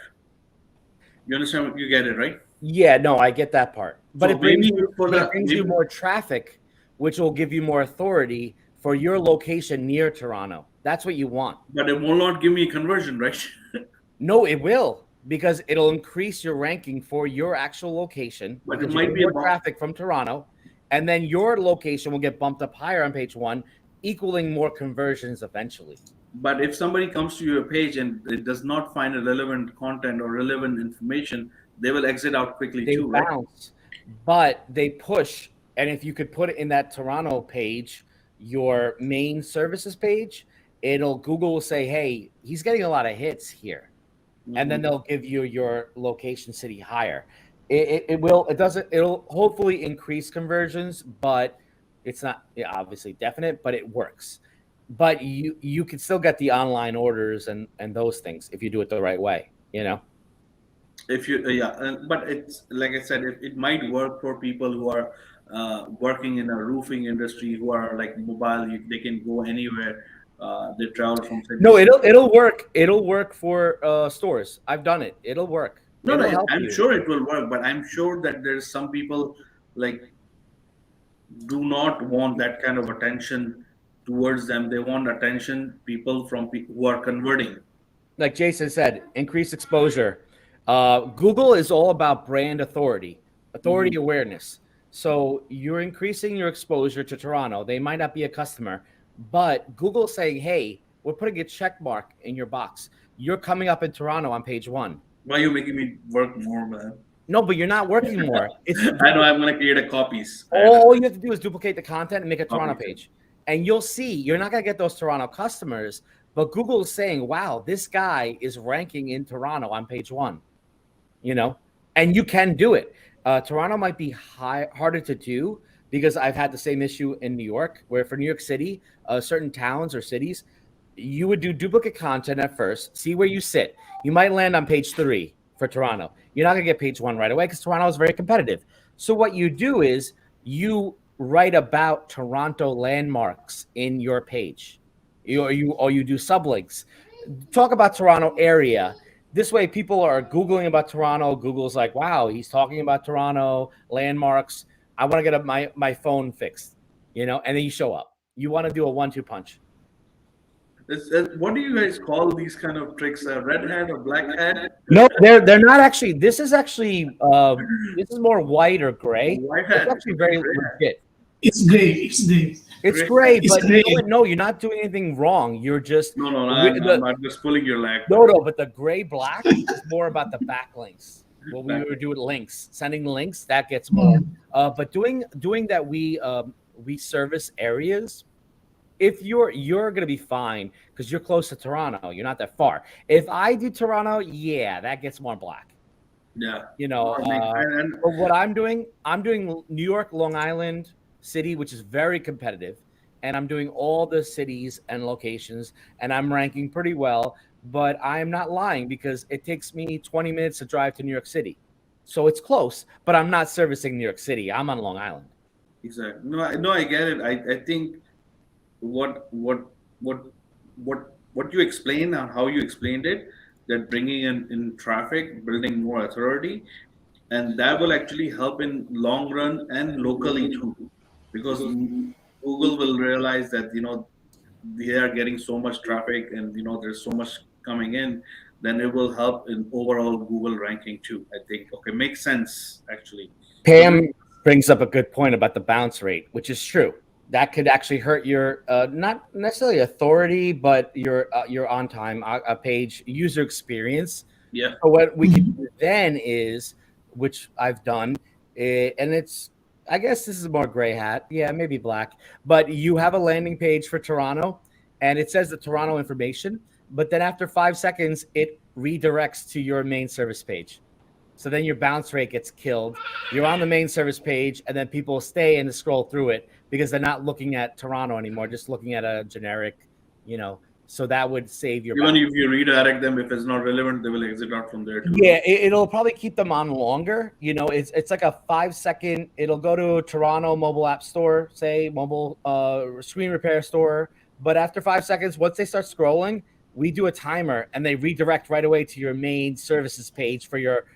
You understand? You get it, right? Yeah, no, I get that part. But So it brings, maybe you more traffic, which will give you more authority for your location near Toronto. That's what you want. But it will not give me a conversion, right? No, it will, because it'll increase your ranking for your actual location. But it might be more traffic from Toronto, and then your location will get bumped up higher on page 1, equaling more conversions eventually. But if somebody comes to your page and it does not find a relevant content or relevant information, they will exit out quickly too, bounce, right? But they push, and if you could put it in that Toronto page, your main services page, Google will say, hey, he's getting a lot of hits here. And then they'll give you your location city higher. It'll hopefully increase conversions, but it's not obviously definite, but it works. But you can still get the online orders and those things if you do it the right way, If you, but it's like I said, it might work for people who are working in a roofing industry, who are like mobile. They can go anywhere. They travel from. No, it'll work. It'll work for stores. I've done it. It'll work. No, I'm sure it will work, but I'm sure that there's some people like do not want that kind of attention towards them. They want attention people from who are converting. Like Jason said, increased exposure. Google is all about brand authority awareness. So you're increasing your exposure to Toronto. They might not be a customer, but Google's saying, hey, we're putting a check mark in your box. You're coming up in Toronto on page 1. Why are you making me work more, man? No, but you're not working more. I know, I'm going to create a copies. All you have to do is duplicate the content and make a Toronto page. And you'll see, you're not going to get those Toronto customers, but Google is saying, wow, this guy is ranking in Toronto on page 1, and you can do it. Toronto might be harder to do because I've had the same issue in New York, where for New York City, certain towns or cities, you would do duplicate content at first, see where you sit. You might land on page 3 for Toronto. You're not going to get page 1 right away because Toronto is very competitive. So what you do is you write about Toronto landmarks in your page, or you do sublinks. Talk about Toronto area. This way, people are Googling about Toronto. Google's like, wow, he's talking about Toronto landmarks. I want to get my phone fixed, and then you show up. You want to do a 1-2 punch. What do you guys call these kind of tricks? Red hat or black hat? No, they're not actually. This is actually this is more white or gray. White hat. It's actually very legit. It's gray. It's gray. It's great, but no, you're not doing anything wrong. You're just I'm just pulling your leg. No, but the gray black is more about the backlinks. What we would do with links, sending links, that gets more. But doing that, we service areas. If you're gonna be fine because you're close to Toronto, you're not that far. If I do Toronto, yeah, that gets more black. Yeah, but what I'm doing New York, Long Island City, which is very competitive, and I'm doing all the cities and locations, and I'm ranking pretty well. But I am not lying because it takes me 20 minutes to drive to New York City. So it's close, but I'm not servicing New York City. I'm on Long Island. Exactly. No, I get it. I think what you explained and how you explained it, that bringing in traffic, building more authority, and that will actually help in long run and locally too, because Google will realize that they are getting so much traffic and there's so much coming in, then it will help in overall Google ranking too. I think makes sense actually. Pam brings up a good point about the bounce rate, which is true. That could actually hurt your not necessarily authority, but your on time page user experience. Yeah. So what we can do then is, which I've done, and it's, I guess this is more gray hat, yeah, maybe black, but you have a landing page for Toronto, and it says the Toronto information, but then after 5 seconds, it redirects to your main service page. So then your bounce rate gets killed. You're on the main service page, and then people stay and scroll through it because they're not looking at Toronto anymore, just looking at a generic, so that would save your Even if you redirect them, if it's not relevant, they will exit out from there too. Yeah, it'll probably keep them on longer. It's like a 5 second, it'll go to a Toronto mobile app store, say mobile screen repair store. But after 5 seconds, once they start scrolling, we do a timer and they redirect right away to your main services page for your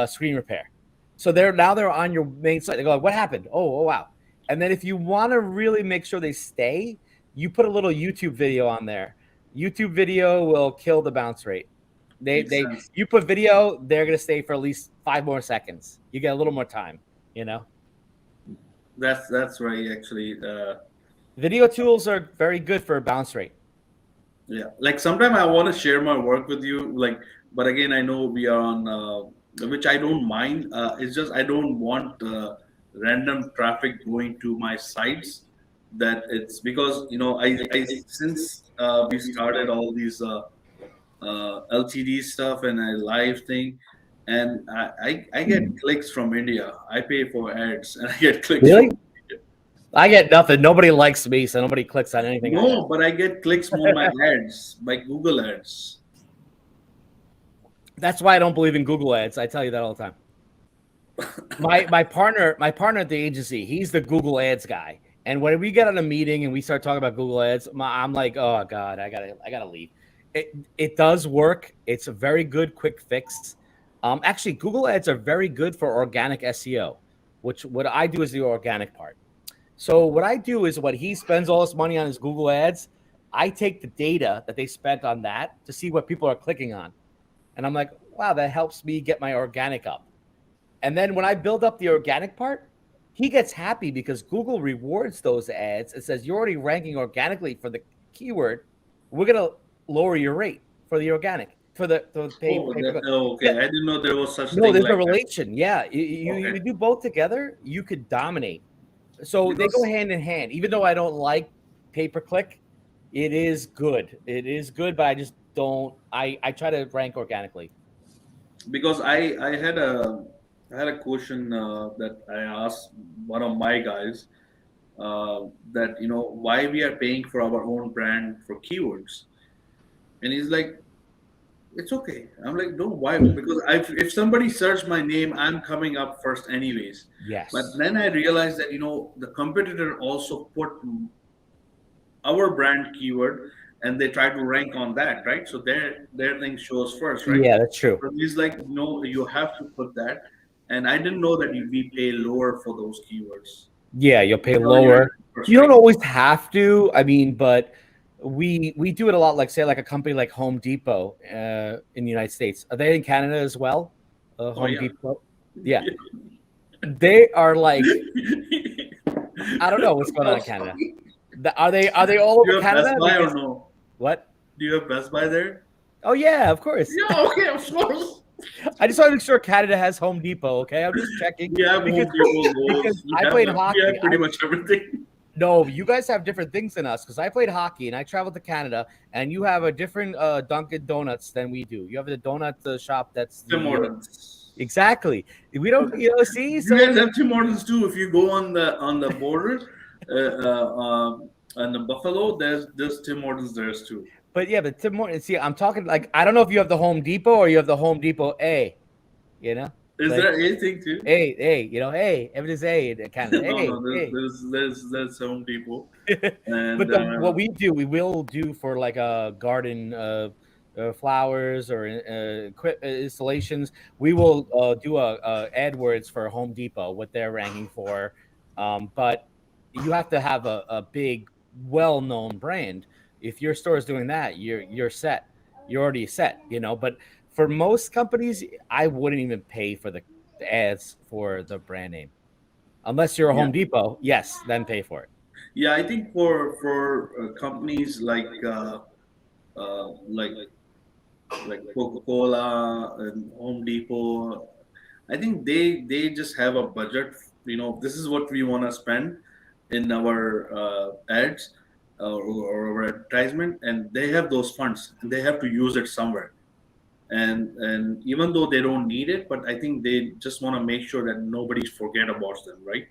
screen repair. So they're on your main site. They go like, what happened? Oh, wow. And then if you want to really make sure they stay, you put a little YouTube video on there. YouTube video will kill the bounce rate. You put video, they're gonna stay for at least 5 more seconds. You get a little more time, That's right, actually. Video tools are very good for a bounce rate. Yeah, like sometimes I want to share my work with you, but again, I know we are on, which I don't mind. It's just I don't want random traffic going to my sites. That it's because I since we started all these LTD stuff and a live thing, and I get clicks from India. I pay for ads and I get clicks. Really? From India. I get nothing. Nobody likes me, so nobody clicks on anything. No, but I get clicks on my ads, by Google ads. That's why I don't believe in Google ads. I tell you that all the time. my partner at the agency, he's the Google ads guy. And when we get on a meeting and we start talking about Google ads, I'm like, oh God, I gotta leave. It does work. It's a very good quick fix. Actually, Google ads are very good for organic SEO, which what I do is the organic part. So what I do is when he spends all this money on his Google ads, I take the data that they spent on that to see what people are clicking on. And I'm like, wow, that helps me get my organic up. And then when I build up the organic part, he gets happy because Google rewards those ads. It says you're already ranking organically for the keyword. We're going to lower your rate for the organic, for the paid. Okay. Yeah. I didn't know there was such thing. No, there's a relation. Yeah. You do both together, you could dominate. So they go hand in hand. Even though I don't like pay-per-click, it is good. It is good, but I just don't. I try to rank organically. Because I had a question that I asked one of my guys that why we are paying for our own brand for keywords, and he's like, it's okay. I'm like, no, why? Because if somebody search my name, I'm coming up first anyways. Yes. But then I realized that the competitor also put our brand keyword and they try to rank on that, right? So their thing shows first, right? Yeah, that's true. So he's like, no, you have to put that. And I didn't know that we pay lower for those keywords. Yeah, you'll pay lower. You don't always have to. I mean, but we do it a lot. Like say, like a company like Home Depot in the United States. Are they in Canada as well? Home Depot. Yeah. They are like, I don't know what's going on in Canada. Are they all over Canada? Best Buy or no? What? Do you have Best Buy there? Oh yeah, of course. Yeah, okay, of course. I just want to make sure Canada has Home Depot. Okay, I'm just checking. Yeah, because I played hockey. Yeah, pretty much everything. No, you guys have different things than us because I played hockey and I traveled to Canada, and you have a different Dunkin' Donuts than we do. You have the donut shop that's Tim Hortons. Exactly. We don't, see. So you guys have Tim Hortons too. If you go on the border, and the Buffalo, there's Tim Hortons there too. But yeah, Tim Hortons. See, I'm talking like I don't know if you have the Home Depot or you have the Home Depot A. Is there anything too? Hey, hey, everything's hey, kind of. Hey, there's Home Depot. And, but what we do, we will do for like a garden, flowers or installations. We will do a AdWords for Home Depot, what they're ranking for. But you have to have a big, well-known brand. If your store is doing that, you're set. You're already set, But for most companies, I wouldn't even pay for the ads for the brand name, unless you're a Home Depot. Yes, then pay for it. Yeah, I think for companies like Coca-Cola and Home Depot, I think they just have a budget. This is what we want to spend in our ads or our advertisement, and they have those funds, and they have to use it somewhere. And even though they don't need it, but I think they just want to make sure that nobody forget about them, right?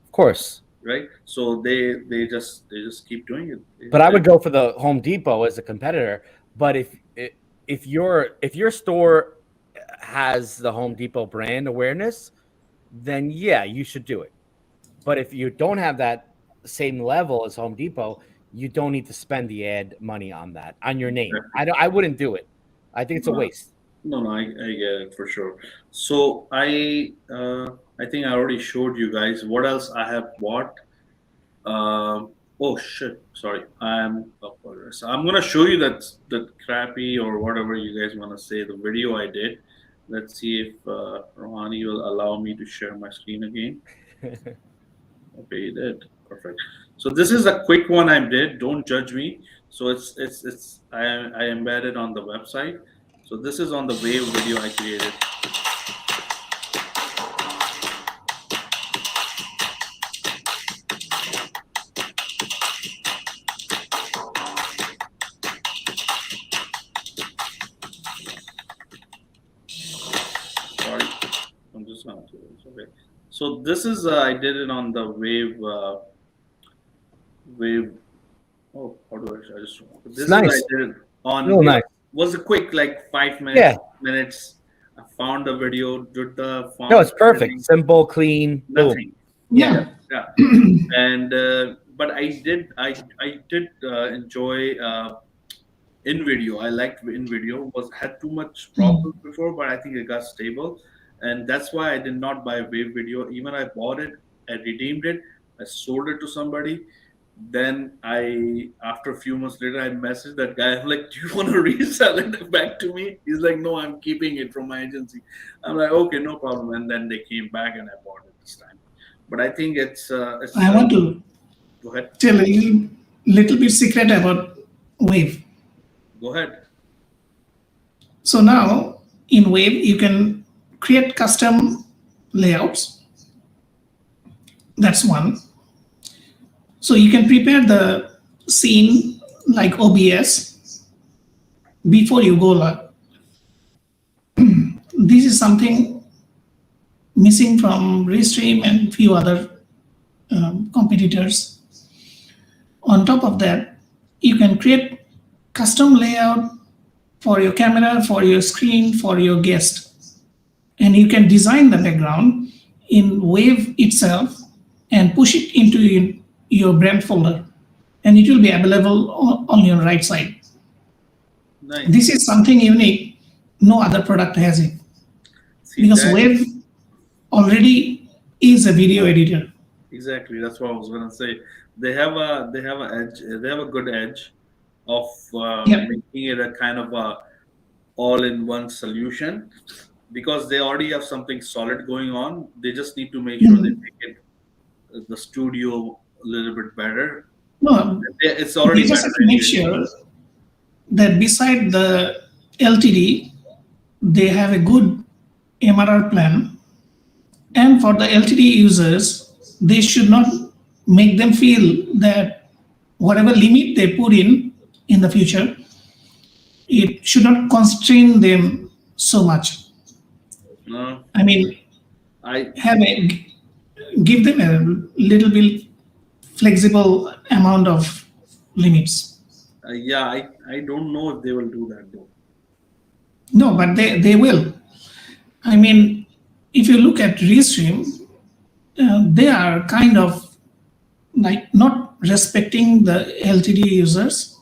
Of course. Right. So they just keep doing it. But I would go for the Home Depot as a competitor. But if your store has the Home Depot brand awareness, then yeah, you should do it. But if you don't have that same level as Home Depot, you don't need to spend the ad money on your name. I wouldn't do it. I think it's a waste. No, I get it for sure. So I think I already showed you guys what else I have bought. Oh shit! Sorry, so I'm gonna show you that crappy or whatever you guys want to say, the video I did. Let's see if Rohani will allow me to share my screen again. Okay, he did. Perfect. So this is a quick one I did. Don't judge me. So I embedded on the website. So this is on the Wave video I created. Sorry, I'm just not doing this. Okay. So this is I did it on the Wave. Oh, how do I just? This nice. is I did it on. Real nice. Was a quick 5 minutes. Minutes. I found the video, did the font. No, it's perfect. Simple, clean. Nothing. Boom. Yeah. And but I did enjoy InVideo. I liked InVideo. Had too much problems before, but I think it got stable, and that's why I did not buy Wave.video. Even I bought it, I redeemed it, I sold it to somebody. Then after a few months later, I messaged that guy. I'm like, do you want to resell it back to me? He's like, no, I'm keeping it from my agency. I'm like, okay, no problem. And then they came back and I bought it this time. But I think it's I want to go ahead. Tell a little bit secret about Wave. Go ahead. So now in Wave, you can create custom layouts. That's one. So you can prepare the scene like OBS before you go live. This is something missing from Restream and few other competitors. On top of that, you can create custom layout for your camera, for your screen, for your guest. And you can design the background in Wave itself and push it into your brand folder, and it will be available on your right side. Nice. This is something unique. No other product has it. Because Wave already is a video editor. Exactly, that's what I was gonna say. They have a edge. They have a good edge of making it a kind of a all-in-one solution, because they already have something solid going on. They just need to make sure they make it the studio a little bit better. No, it's already they just have to make sure that beside the LTD, they have a good MRR plan. And for the LTD users, they should not make them feel that whatever limit they put in the future, it should not constrain them so much. No. I mean, give them a little bit flexible amount of limits. I don't know if they will do that though. No, but they will. I mean, if you look at Restream, they are kind of like not respecting the LTD users.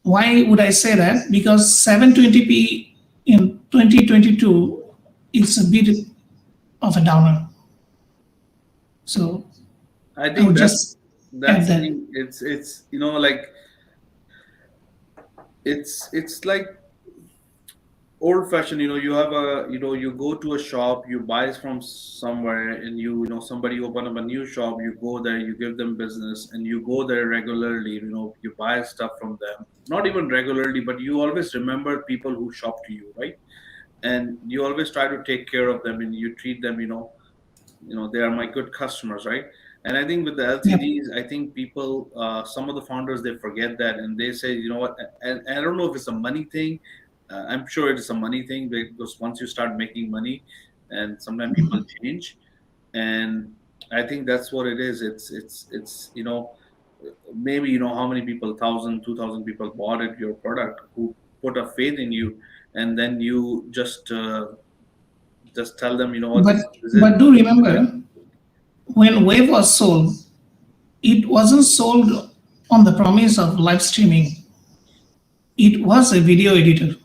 Why would I say that? Because 720p in 2022 is a bit of a downer. So I think that's it's you know, like it's like old-fashioned. You have you go to a shop, you buy from somewhere, and somebody open up a new shop, you go there, you give them business, and you go there regularly. You buy stuff from them, not even regularly, but you always remember people who shop to you, right? And you always try to take care of them, and you treat them, they are my good customers, right? And I think with the LTDs, I think people, some of the founders, they forget that, and they say, you know what, and I don't know if it's a money thing. I'm sure it is a money thing, because once you start making money, and sometimes people change, and I think that's what it is. It's maybe how many people, 1,000, 2,000 people bought your product, who put a faith in you, and then you just tell them, But do remember, when Wave was sold, it wasn't sold on the promise of live streaming. It was a video editor.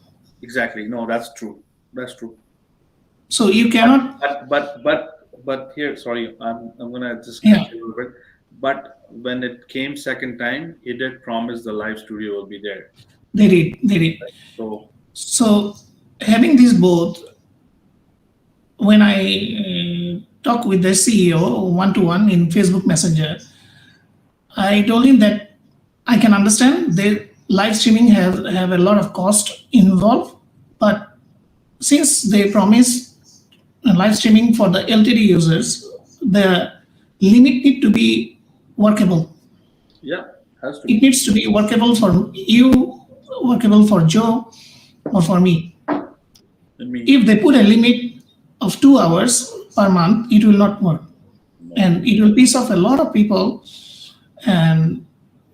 Exactly. No, that's true. That's true. So you cannot. But here, sorry, I'm gonna just cut you a little bit. But when it came second time, it did promise the live studio will be there. They did. So having these both, when I talk with the CEO one-to-one in Facebook Messenger, I told him that I can understand the live streaming have a lot of cost involved, but since they promise live streaming for the LTD users, the limit need to be workable. Yeah, has to be. It needs to be workable for you, workable for Joe, or for me. If they put a limit of 2 hours per month, it will not work. And it will piss off a lot of people, and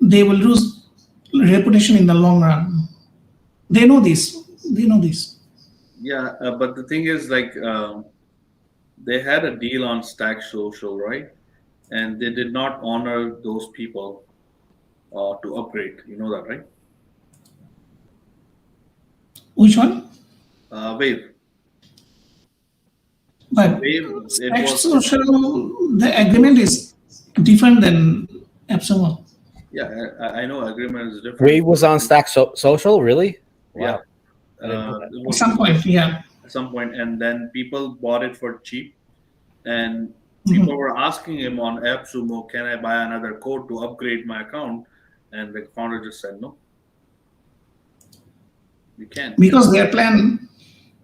they will lose reputation in the long run. They know this. Yeah, but the thing is, like, they had a deal on Stack Social, right? And they did not honor those people to upgrade. You know that, right? Which one? Wave. But Wave, Stack Social, the agreement is different than AppSumo. Yeah, I know agreement is different. Wave was on Stack Social, really? Wow. Yeah. At some point, yeah. At some point, and then people bought it for cheap, and people were asking him on AppSumo, "Can I buy another code to upgrade my account?" And the founder just said, "No, you can't." Because their plan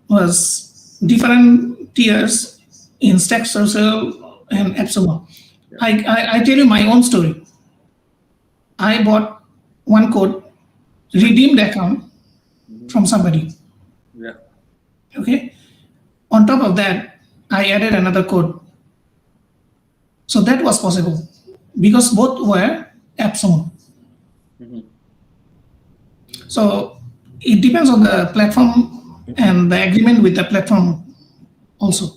was different tiers in Stack Social and AppSumo. Yeah. I tell you my own story. I bought one code, redeemed account from somebody. Yeah. Okay. On top of that, I added another code. So that was possible because both were AppSumo. So it depends on the platform and the agreement with the platform also.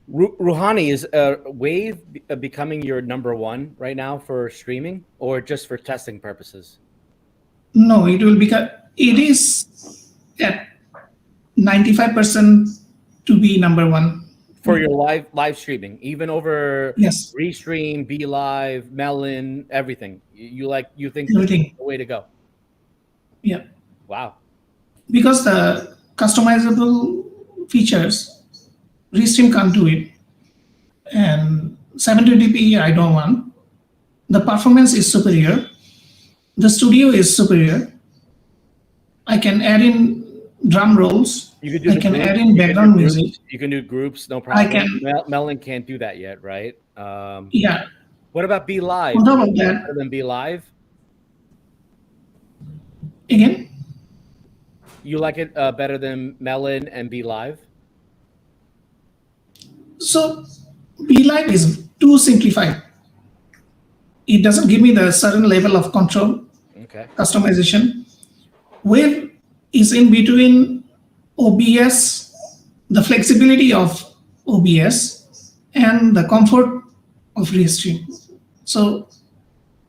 Rouhani, is Wave becoming your number one right now for streaming, or just for testing purposes? No, it will become. It is at 95% to be number one for your live streaming, even over Restream, Be Live, Melon, everything. You think everything the way to go? Yeah. Wow. Because the customizable features, Restream can't do it, and 720p I don't want. The performance is superior. The studio is superior. I can add in drum rolls. I can add in background music. You can do groups, no problem. I can. Melon can't do that yet, right? Yeah. What about Be Live? On top of that, better than Be Live? Again? You like it better than Melon and Be Live? So Be Live is too simplified. It doesn't give me the certain level of control, customization. Wave is in between OBS the flexibility of OBS and the comfort of Restream. So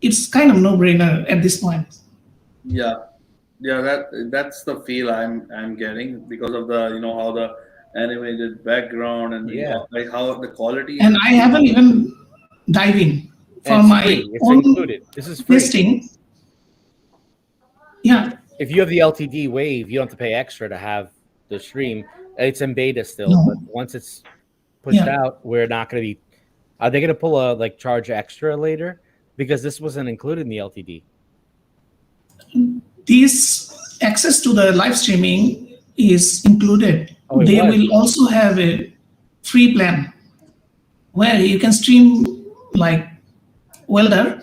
it's kind of no-brainer at this point. Yeah, that's the feel I'm getting because of the how the animated background and like how the quality. And I haven't even dived in for my own included. This is free. testing. Yeah. If you have the LTD Wave, you don't have to pay extra to have the stream. It's in beta still, but once it's pushed out, we're not going to be. Are they going to pull a charge extra later? Because this wasn't included in the LTD. This access to the live streaming is included. They will also have a free plan where you can stream like Welder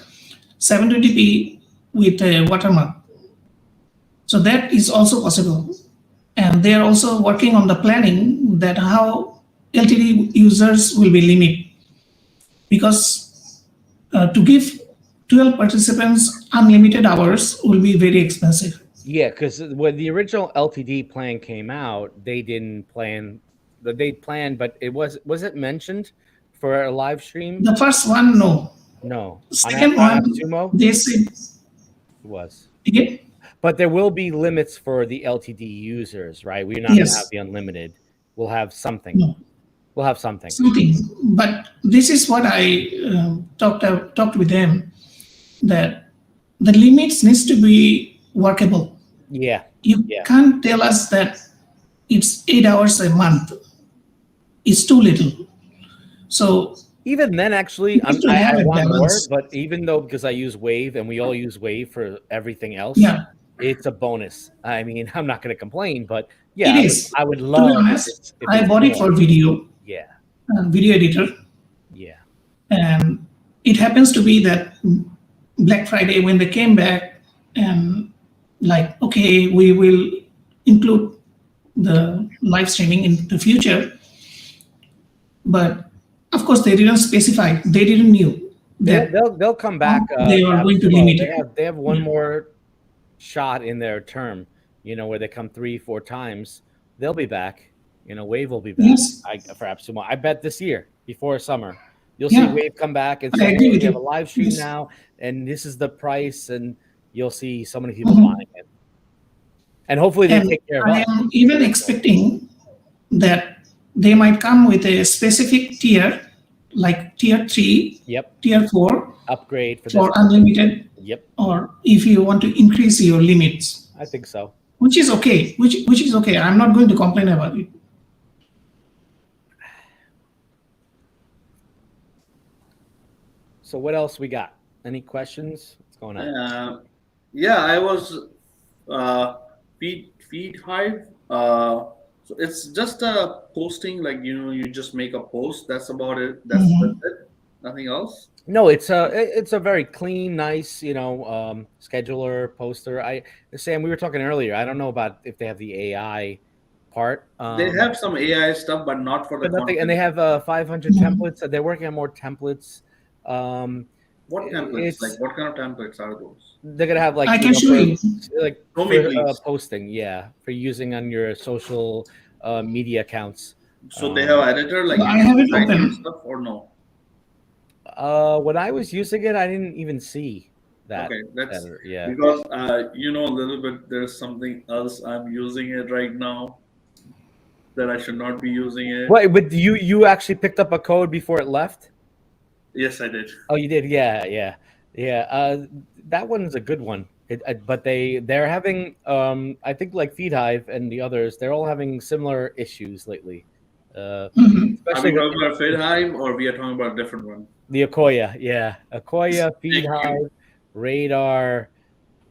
720p with a watermark. So that is also possible. And they're also working on the planning that how LTD users will be limited. Because to give 12 participants unlimited hours will be very expensive. Yeah, because when the original LTD plan came out, they didn't plan. They planned, but it was it mentioned for a live stream? The first one, no. No. Second one, they said it was. Yeah. But there will be limits for the LTD users, right? We're not going to have the unlimited. We'll have something. No. We'll have something. But this is what I talked with them, that the limits needs to be workable. Yeah. You can't tell us that it's 8 hours a month. It's too little. So even then, actually, I want more. But even though, because I use Wave and we all use Wave for everything else, it's a bonus. I mean, I'm not going to complain, but yeah, it is. I would love. To be honest, I bought it for video. Yeah. Video editor. Yeah. And it happens to be that Black Friday when they came back and like, okay, we will include the live streaming in the future. But of course, they didn't specify. They didn't knew that they'll come back. They are going to limit it. They have one more shot in their term, where they come 3-4 times. They'll be back. Wave will be back for AppSumo. I bet this year, before summer, you'll see Wave come back and say, we have a live stream now, and this is the price, and you'll see so many people buying it. And hopefully they take care of us. I am even expecting that they might come with a specific tier, like tier 3, tier 4, upgrade for unlimited. Or if you want to increase your limits. I think so. Which is okay. Which is okay. I'm not going to complain about it. So what else we got? Any questions? What's going on? I was feed hive. So it's just a posting, like you just make a post. That's about it. That's it. Nothing else. No, it's a very clean, nice, scheduler poster. Sam, we were talking earlier. I don't know about if they have the AI part. They have some AI stuff, but not for the content. And they have 500 templates. They're working on more templates. What templates? Like what kind of templates are those? They're gonna have like I can show you. Like for, posting, for using on your social media accounts. So they have editor like I have it open stuff or no? When I was using it, I didn't even see that. Okay, that's better. because a little bit. There's something else I'm using it right now that I should not be using it. Wait, but you actually picked up a code before it left? Yes, I did. Oh, you did? Yeah. That one's a good one. But they're having I think like FeedHive and the others, they're all having similar issues lately. Especially are we talking about FeedHive or we are talking about a different one? The Ocoya, Ocoya, FeedHive, Radar.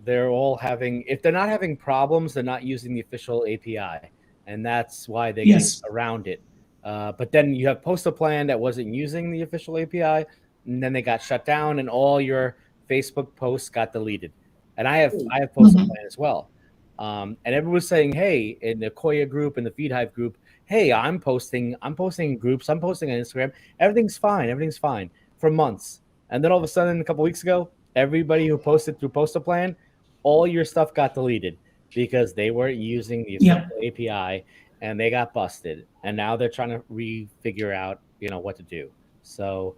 They're all having. If they're not having problems, they're not using the official API, and that's why they get around it. But then you have Postaplan that wasn't using the official API, and then they got shut down, and all your Facebook posts got deleted. And I have Postaplan as well. And everyone was saying, hey, in the Ocoya group and the FeedHive group, hey, I'm posting in groups, I'm posting on Instagram, everything's fine for months. And then all of a sudden, a couple weeks ago, everybody who posted through Postaplan, all your stuff got deleted because they weren't using the official API. and they got busted, and now they're trying to figure out what to do. So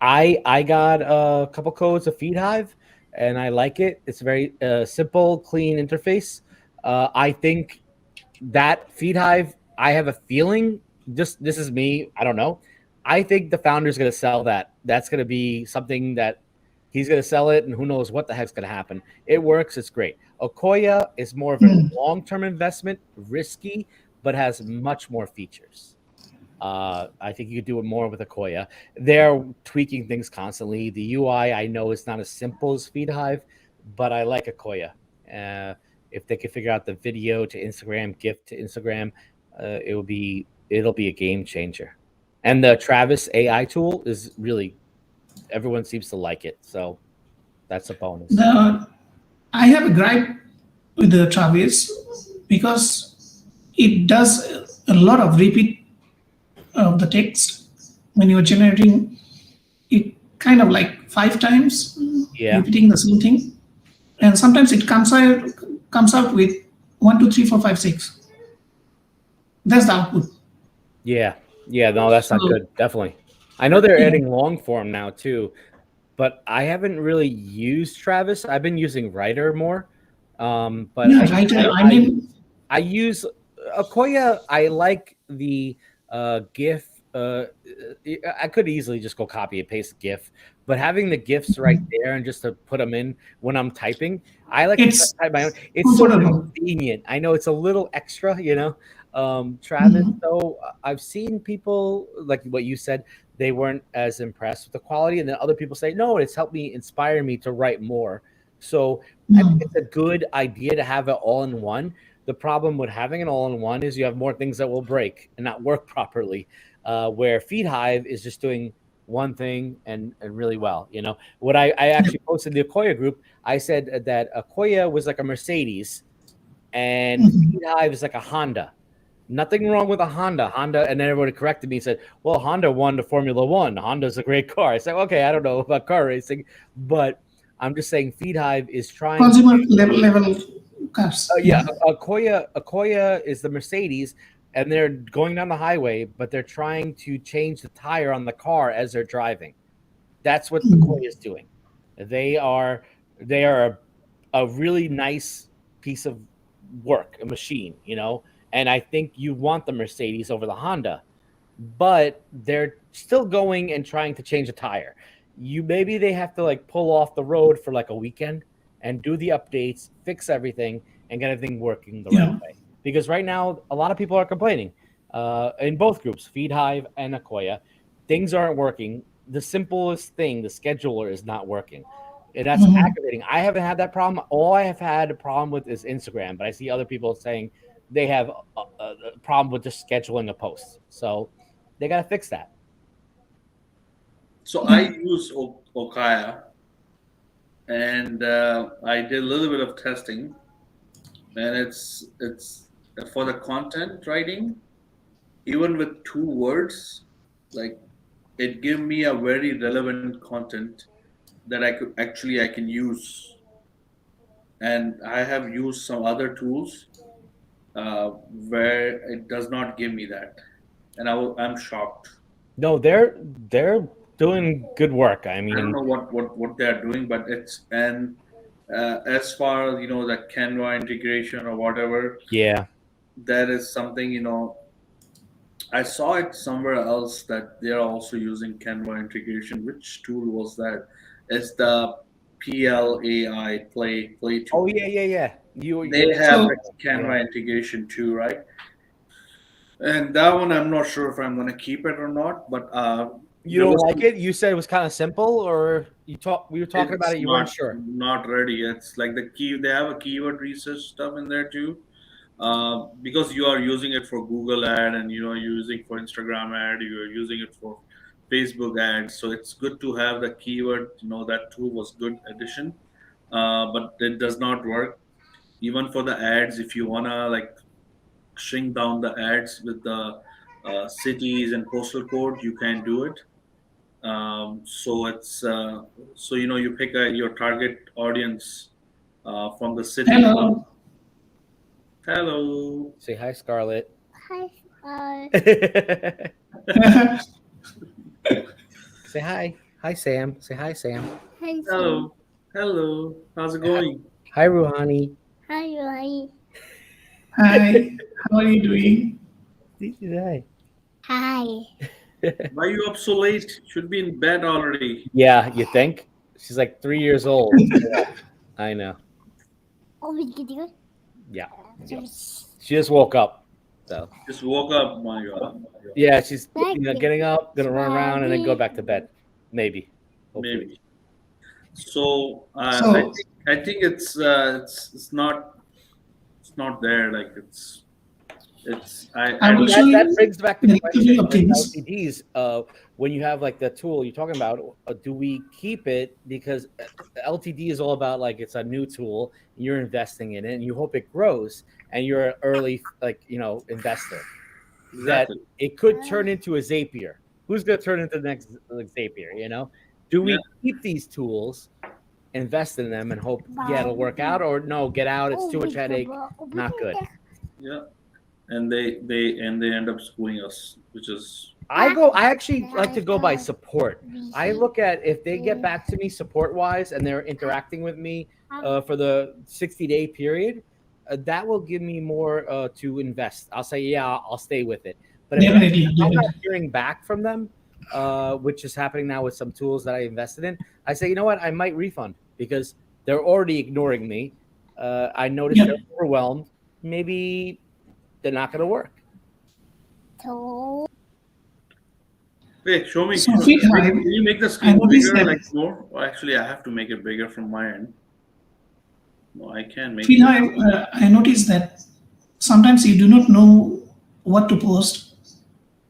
I got a couple codes of FeedHive, and I like it. It's a very simple, clean interface. I think that FeedHive, I have a feeling, this is me, I don't know, I think the founder's going to sell that. That's going to be something that he's going to sell it, and who knows what the heck's going to happen. It works. It's great. Ocoya is more of a long-term investment, risky, but has much more features. I think you could do it more with Ocoya. They're tweaking things constantly. The UI, I know, is not as simple as FeedHive, but I like Ocoya. If they could figure out the video to Instagram, GIF to Instagram, it'll be a game changer. And the Travis AI tool is really, everyone seems to like it, so that's a bonus. I have a gripe with the Travis because it does a lot of repeat of the text when you're generating it, kind of like 5 times, repeating the same thing, and sometimes it comes out with 1, 2, 3, 4, 5, 6. That's the output. No, that's not good. Definitely. I know they're adding long form now too, but I haven't really used Travis. I've been using Writer more. But I use Ocoya. I like the GIF. I could easily just go copy and paste GIF, but having the GIFs right there and just to put them in when I'm typing, I like to type my own. It's so convenient. I know it's a little extra, Travis, though, I've seen people, like what you said, they weren't as impressed with the quality, and then other people say, no, it's helped me, inspire me to write more. So I think it's a good idea to have it all in one. The problem with having it all in one is you have more things that will break and not work properly, where FeedHive is just doing one thing and really well. What I actually posted in the Ocoya group, I said that Ocoya was like a Mercedes and FeedHive is like a Honda. Nothing wrong with a Honda, and then everybody corrected me and said, well, Honda won the Formula One. Honda's a great car. I said, okay, I don't know about car racing, but I'm just saying FeedHive is trying consumer level cars. Ocoya is the Mercedes, and they're going down the highway, but they're trying to change the tire on the car as they're driving. That's what Ocoya is doing. They are a really nice piece of work, a machine, and I think you want the Mercedes over the Honda, but they're still going and trying to change a tire. Maybe they have to pull off the road for a weekend and do the updates, fix everything, and get everything working the right way. Because right now, a lot of people are complaining in both groups, FeedHive and Ocoya. Things aren't working. The simplest thing, the scheduler, is not working. And that's aggravating. I haven't had that problem. All I have had a problem with is Instagram, but I see other people saying they have a problem with just scheduling a post. So they got to fix that. So I use Ocoya, and I did a little bit of testing, and it's for the content writing, even with 2 words, it gives me a very relevant content that I can use. And I have used some other tools where it does not give me that, and I'm shocked. No, they're doing good work. I mean, I don't know what they're doing, but it's as far as the Canva integration or whatever, that is something I saw it somewhere else that they're also using Canva integration. Which tool was that? It's the PLAI play tool. Oh yeah. They have Canva integration too, right? And that one, I'm not sure if I'm going to keep it or not. But you don't like it? You said it was kind of simple, or we were talking about it. You weren't sure. Not ready. It's like they have a keyword research stuff in there too, because you are using it for Google ad, and using for Instagram ad. You are using it for Facebook ads. So it's good to have the keyword. That tool was good addition, but it does not work. Even for the ads, if you wanna shrink down the ads with the cities and postal code, you can do it. So it's you pick your target audience from the city. Hello. Hello. Say hi, Scarlett. Hi. Say hi. Hi, Sam. Say hi, Sam. Hi. Hello. Hello. How's it going? Hi, Ruhani. Hi. Hi. Hi, how are you doing? Hi. Hi. Why are you up so late? Should be in bed already. Yeah, you think? She's like 3 years old. I know. Oh, we get you. Yeah. She just woke up. So Just woke up, my God. yeah, she's getting up, gonna run around, and then go back to bed. Maybe. Hopefully. Maybe. So, So- I think it's not there. Like it's I will show That you brings back the the question review of with things. LTDs. When you have like the tool you're talking about, do we keep it because LTD is all about like it's a new tool and you're investing in it and you hope it grows and you're an early investor. That exactly. it could turn into a Zapier. Who's going to turn into the next Zapier? Do we keep these tools, invest in them, and hope it'll work out, or no, get out? It's too much headache. Not good. Yeah, and they end up screwing us, which is I actually like to go by support. I look at if they get back to me support wise and they're interacting with me for the 60-day period, that will give me more to invest. I'll say, yeah, I'll stay with it. But if I'm not hearing back from them, which is happening now with some tools that I invested in, I say, you know what, I might refund because they're already ignoring me. I noticed they're overwhelmed. Maybe they're not going to work. So, wait. Show me. So, Can you make the screen bigger, that, like more? Well, actually, I have to make it bigger from my end. No, I can't make I noticed that sometimes you do not know what to post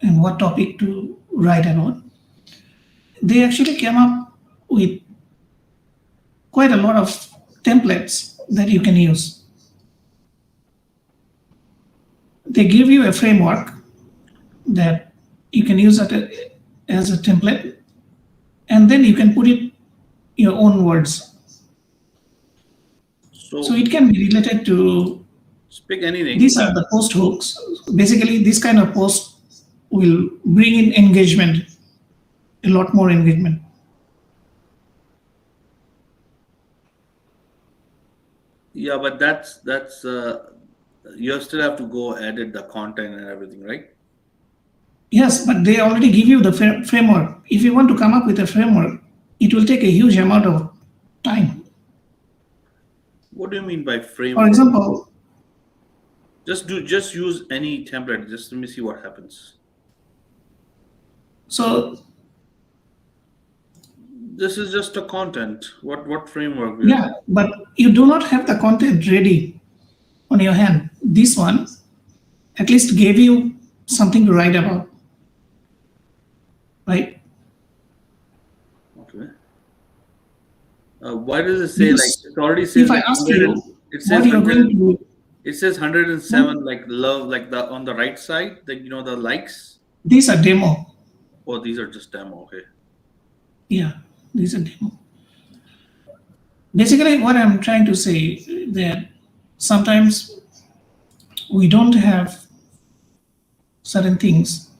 and what topic to write about. They actually came up with quite a lot of templates that you can use. They give you a framework that you can use as a template, and then you can put it your own words. So it can be related to speak anything. These are the post hooks. Basically, this kind of post will bring in engagement, a lot more engagement. Yeah, but that's you still have to go edit the content and everything, right? Yes, but they already give you the framework. If you want to come up with a framework, it will take a huge amount of time. What do you mean by framework? For example, just use any template. Just let me see what happens. So this is just a content. What framework? Yeah, but you do not have the content ready on your hand. This one at least gave you something to write about, right? Okay. Why does it say it already says? If I ask you, it says what you're going to do? It says 107 like love on the right side. The likes. These are demo. Oh, these are just demo. Okay. Yeah, these are demo. Basically, what I'm trying to say is that sometimes we don't have certain things.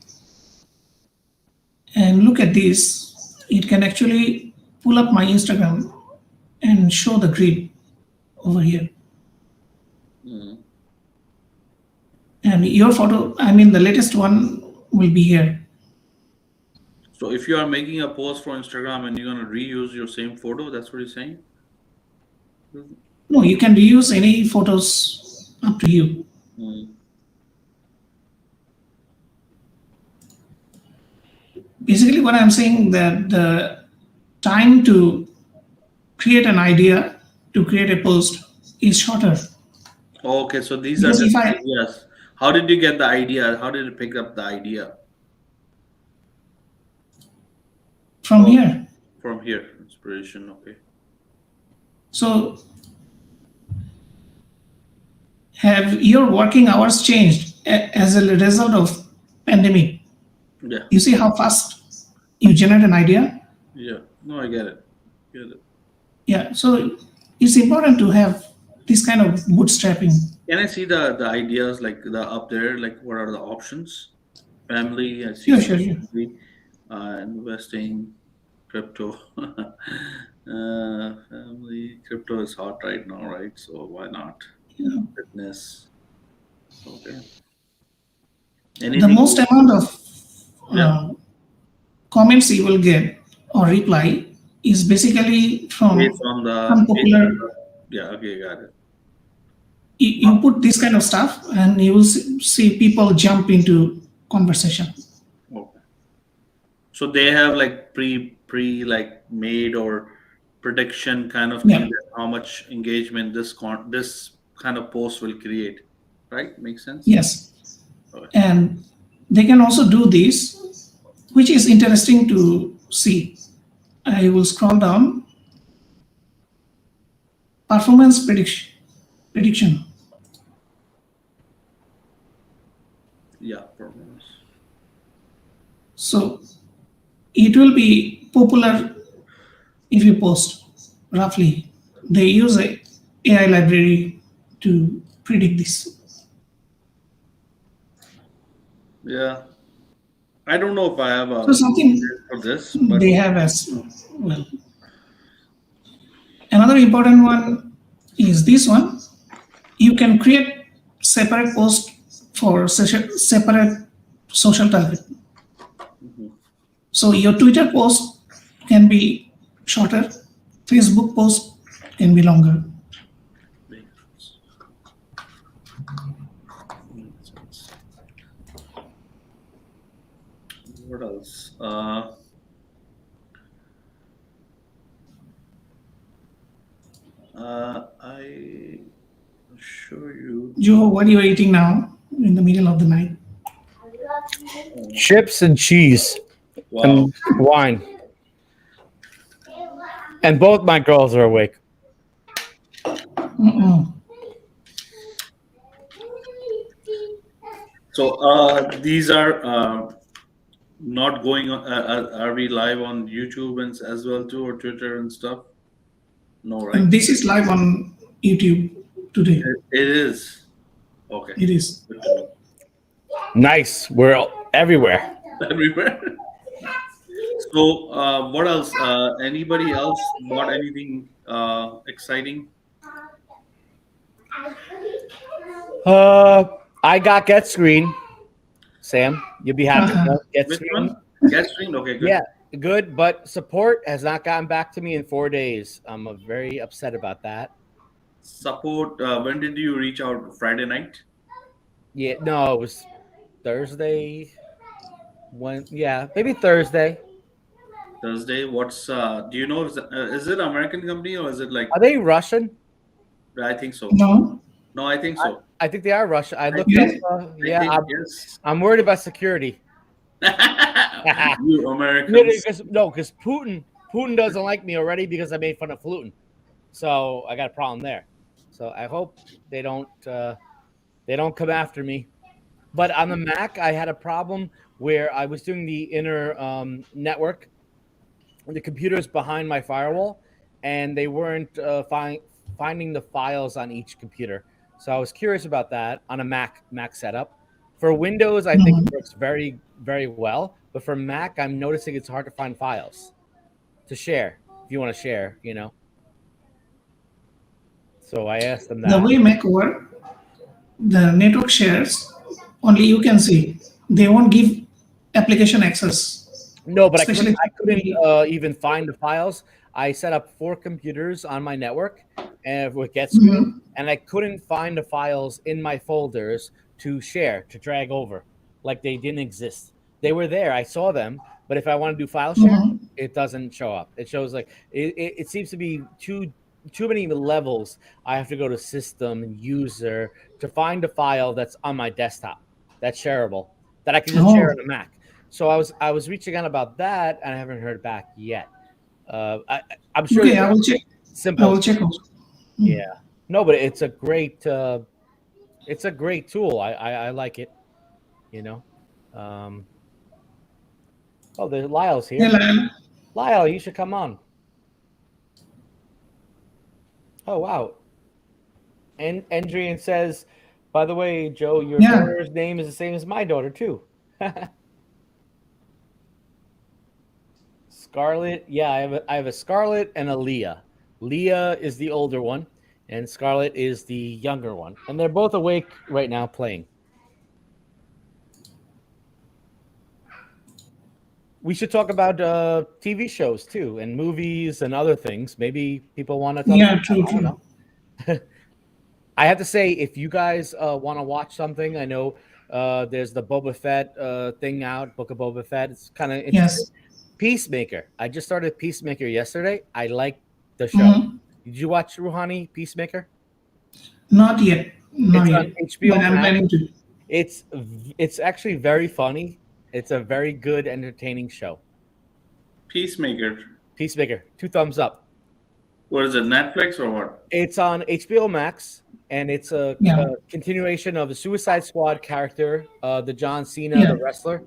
And look at this. It can actually pull up my Instagram and show the grid over here. And your photo, the latest one will be here. So if you are making a post for Instagram and you're going to reuse your same photo, that's what you're saying? No, you can reuse any photos, up to you. Basically, what I'm saying that the time to create an idea, to create a post is shorter. Okay, so these are just ideas. How did you get the idea? How did you pick up the idea? From here. From here, inspiration. Okay. So, have your working hours changed as a result of pandemic? Yeah. You see how fast you generate an idea? Yeah. No, I get it. Yeah. So it's important to have this kind of bootstrapping. Can I see the ideas like the up there? Like what are the options? Family, I see Sure, sure, sure. family, investing, crypto. Family, crypto is hot right now, right? So why not? Yeah. Fitness. Okay. The Anything? most amount of Yeah. comments you will get or reply is basically from Based on some popular. yeah. Okay, got it. You put this kind of stuff, and you will see people jump into conversation. Okay. So they have like pre like made or prediction kind of thing Yeah. that how much engagement this kind of post will create, right? Makes sense. Yes. Okay. And they can also do this, which is interesting to see. I will scroll down. Performance prediction. Yeah, problems. So it will be popular if you post roughly. They use a AI library to predict this. Yeah. I don't know if I have So something for this, but they have as well. Another important one is this one. You can create separate post for separate social target. So your Twitter post can be shorter, Facebook post can be longer. what else? I show you. Joe, what are you eating now in the middle of the night? Chips and cheese Wow. and wine. And both my girls are awake. So these are not going on. Are we live on YouTube and as well too, or Twitter and stuff? No, right? And this is live on YouTube today. It is. Okay. It is. Good to know. Nice. We're everywhere. Everywhere. So what else? Anybody else got anything exciting? I got Get Screen. Sam, you'll be happy. Uh-huh. Get Which Screen. one? Get streamed. Okay, good. Yeah, good. But support has not gotten back to me in 4 days. I'm very upset about that. Support. When did you reach out? Friday night? Yeah, no, it was Thursday. Maybe Thursday. Thursday. What's do you know? Is it American company or is it like? Are they Russian? I think so. No. No, I think so. I think they are Russian. I looked Yes. up. Yes. I'm worried about security. You Americans. Because Putin doesn't like me already because I made fun of fluting. So I got a problem there. So I hope they don't come after me. But on the Mac, I had a problem where I was doing the inner network, the computers behind my firewall, and they weren't finding the files on each computer. So I was curious about that on a Mac setup. For Windows, I think it works very, very well. But for Mac, I'm noticing it's hard to find files to share if you want to share, So I asked them that. The way Mac work, the network shares, only you can see. They won't give application access. No, but I Especially- couldn't even find the files. I set up 4 computers on my network and with GetScreen, and I couldn't find the files in my folders to share, to drag over. Like they didn't exist. They were there. I saw them, but if I want to do file share, it doesn't show up. It shows like it seems to be too many levels. I have to go to system and user to find a file that's on my desktop that's shareable that I can just share on a Mac. So I was reaching out about that, and I haven't heard back yet. I'm sure. Okay, I will check. Simple. I will check also. Yeah. No, but it's a great tool. I like it. Oh, there's Lyle's here. Yeah, Lyle, you should come on. Oh wow. And Adrian says, by the way, Joe, your Yeah. daughter's name is the same as my daughter too. Scarlett, yeah, I have a Scarlett and a Leah. Leah is the older one, and Scarlett is the younger one, and they're both awake right now playing. We should talk about TV shows too, and movies and other things. Maybe people want to talk Yeah, about true, that. I don't true. know. I have to say, if you guys want to watch something, I know there's the Boba Fett thing out, Book of Boba Fett. It's kind of interesting. Yes. Peacemaker. I just started Peacemaker yesterday. I like the show. Mhm. Did you watch Rouhani Peacemaker? Not yet. Not It's yet. on HBO But I'm Max. planning to. It's actually very funny. It's a very good, entertaining show. Peacemaker. Peacemaker, 2 thumbs up. What is it? Netflix or what? It's on HBO Max, and it's a continuation of the Suicide Squad character, the John Cena, the wrestler.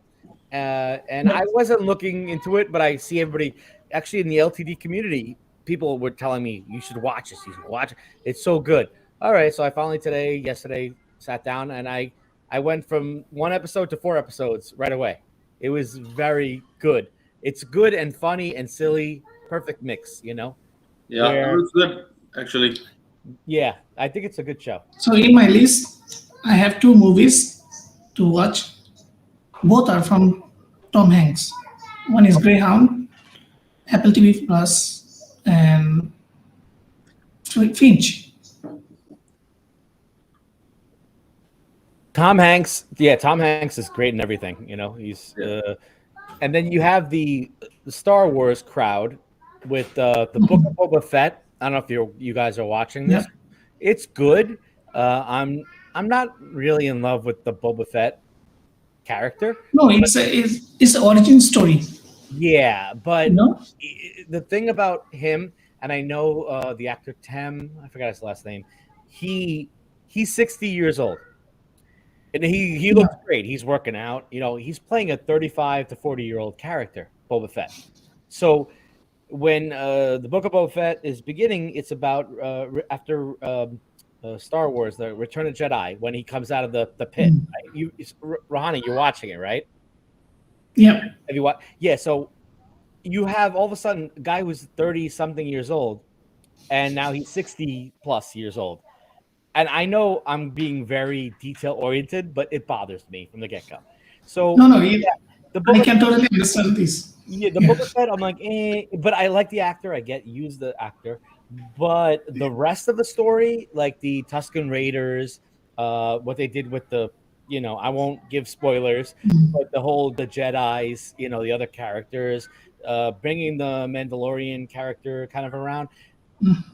And I wasn't looking into it, but I see everybody actually in the LTD community. People were telling me you should watch this. You should watch it. It's so good. All right, so I finally yesterday sat down and I went from 1 episode to 4 episodes right away. It was very good. It's good and funny and silly, perfect mix, you know. Yeah, it was good actually. Yeah, I think it's a good show. So in my list, I have 2 movies to watch. Both are from Tom Hanks. One is Greyhound, Apple TV Plus, and Finch. Tom Hanks is great in everything. You know, he's and then you have the Star Wars crowd with the Book of Boba Fett. I don't know if you guys are watching this. Yeah. It's good. I'm not really in love with the Boba Fett character. No, it's an origin story. Yeah, but the thing about him, and I know the actor Tem, I forgot his last name. He's 60 years old. And he looks great. He's working out. You know, he's playing a 35 to 40-year-old character, Boba Fett. So when the Book of Boba Fett is beginning, it's about after Star Wars, the Return of Jedi, when he comes out of the pit. Right? Rouhani, you're watching it, right? Yeah. Have you watched? Yeah. So you have all of a sudden a guy who's 30-something years old, and now he's 60+ years old. And I know I'm being very detail-oriented, but it bothers me from the get-go. So I can totally understand this. Yeah, the Boba Fett, I'm like, but I like the actor. I use the actor. But the rest of the story, like the Tusken Raiders, what they did with the, I won't give spoilers, but the Jedis, the other characters, bringing the Mandalorian character kind of around.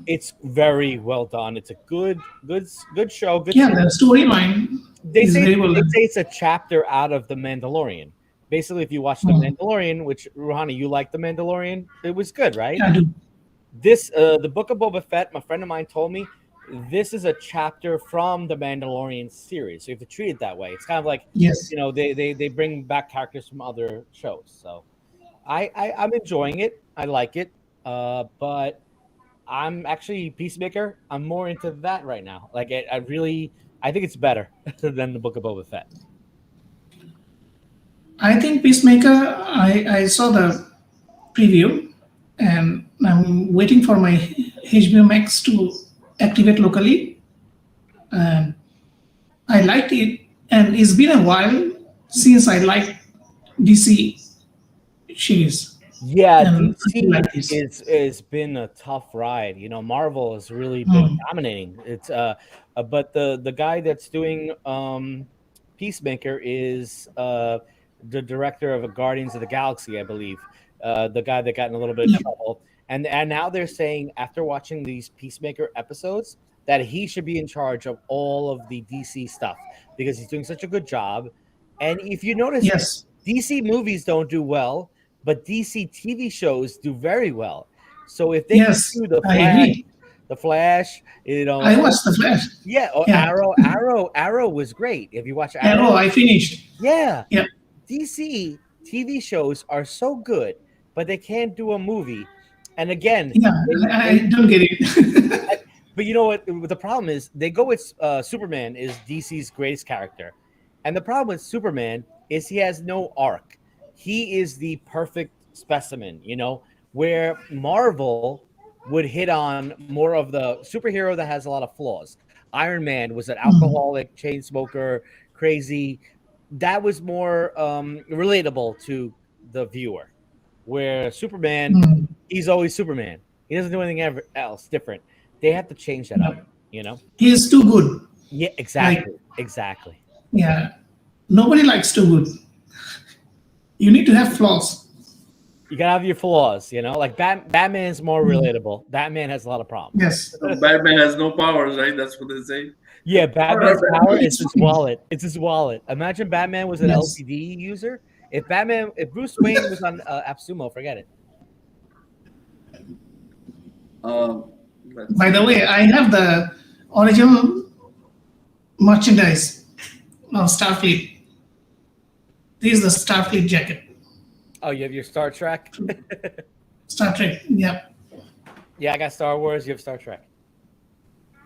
It's very well done. It's a good show. Good show. The storyline. They say it's a chapter out of the Mandalorian. Basically, if you watch the Mandalorian, which Rouhani, you like the Mandalorian, it was good, right? Yeah, I do. This the Book of Boba Fett. My friend of mine told me this is a chapter from the Mandalorian series, so you have to treat it that way. It's kind of like they bring back characters from other shows. So I'm enjoying it. I like it, but. I'm actually Peacemaker. I'm more into that right now. Like I think it's better than the Book of Boba Fett. I think Peacemaker. I saw the preview, and I'm waiting for my HBO Max to activate locally. I liked it, and it's been a while since I liked DC series. Yeah, DC has been a tough ride. Marvel has really been dominating. It's but the guy that's doing Peacemaker is the director of Guardians of the Galaxy, I believe. The guy that got in a little bit of trouble, and now they're saying after watching these Peacemaker episodes that he should be in charge of all of the DC stuff because he's doing such a good job. And if you notice, DC movies don't do well. But DC TV shows do very well. So if they do the Flash, I watched the Flash. Yeah, Arrow was great. If you watch Arrow, I finished. Yeah. DC TV shows are so good, but they can't do a movie. And again, I don't get it. But you know what? The problem is they go with Superman is DC's greatest character, and the problem with Superman is he has no arc. He is the perfect specimen, you know, where Marvel would hit on more of the superhero that has a lot of flaws. Iron Man was an alcoholic, chain smoker, crazy. That was more relatable to the viewer. Where Superman, he's always Superman. He doesn't do anything else different. They have to change that up, you know? He is too good. Yeah, exactly. Exactly. Yeah. Nobody likes too good. You need to have flaws. You gotta have your flaws, you know. Like Batman's more relatable. Batman has a lot of problems. Yes. Batman has no powers, right? That's what they say. Yeah, Batman's power is his wallet. It's his wallet. Imagine Batman was an LCD user. If Bruce Wayne was on AppSumo, forget it. By the way, I have the original merchandise of Starfleet. This is the Starfleet jacket. Oh, you have your Star Trek? Star Trek, yep. Yeah, I got Star Wars. You have Star Trek.